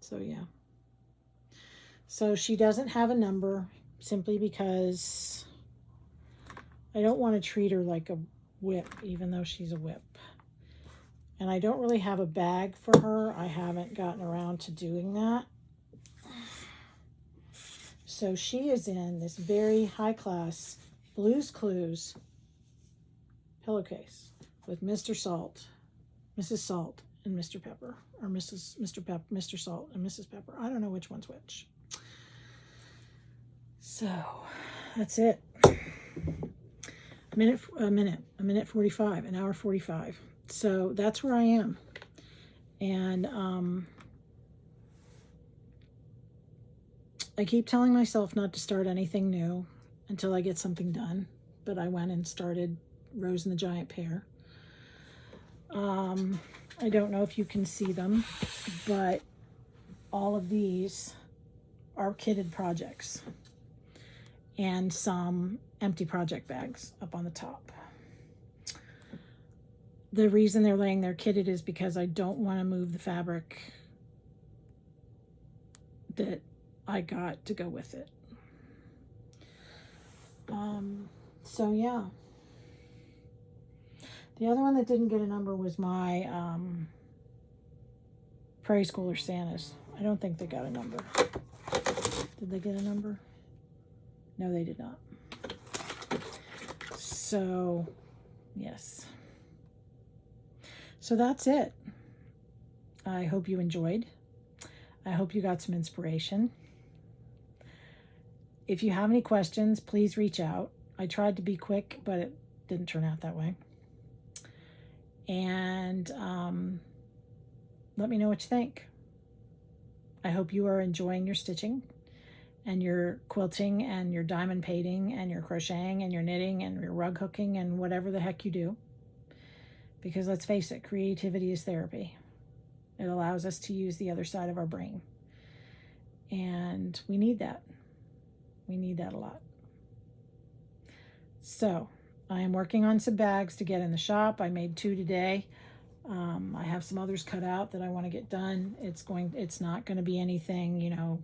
so, yeah. So she doesn't have a number simply because I don't want to treat her like WIP, even though she's a WIP. And I don't really have a bag for her. I haven't gotten around to doing that. So she is in this very high-class Blue's Clues pillowcase with Mr. Salt, Mrs. Salt, and Mr. Pepper, or Mr. Salt and Mrs. Pepper. I don't know which one's which. So that's it. A minute 45, an hour 45. So that's where I am. And I keep telling myself not to start anything new until I get something done. But I went and started Rose and the Giant Pear. I don't know if you can see them, but all of these are kitted projects and some empty project bags up on the top. The reason they're laying there kitted is because I don't want to move the fabric that I got to go with it. So yeah. The other one that didn't get a number was my Prairie Schooler Santas. I don't think they got a number. Did they get a number? No, they did not. So, yes. So that's it. I hope you enjoyed. I hope you got some inspiration. If you have any questions, please reach out. I tried to be quick, but it didn't turn out that way. And let me know what you think. I hope you are enjoying your stitching and your quilting and your diamond painting and your crocheting and your knitting and your rug hooking and whatever the heck you do. Because let's face it, creativity is therapy. It allows us to use the other side of our brain. And we need that. We need that a lot. So I am working on some bags to get in the shop. I made 2 today. I have some others cut out that I want to get done. It's not going to be anything, you know,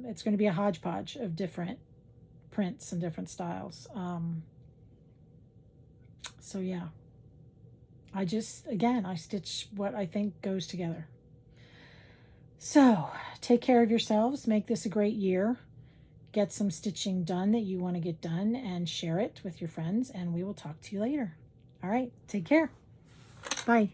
it's going to be a hodgepodge of different prints and different styles. So yeah, I stitch what I think goes together. So take care of yourselves. Make this a great year. Get some stitching done that you want to get done and share it with your friends, and we will talk to you later. All right, take care. Bye.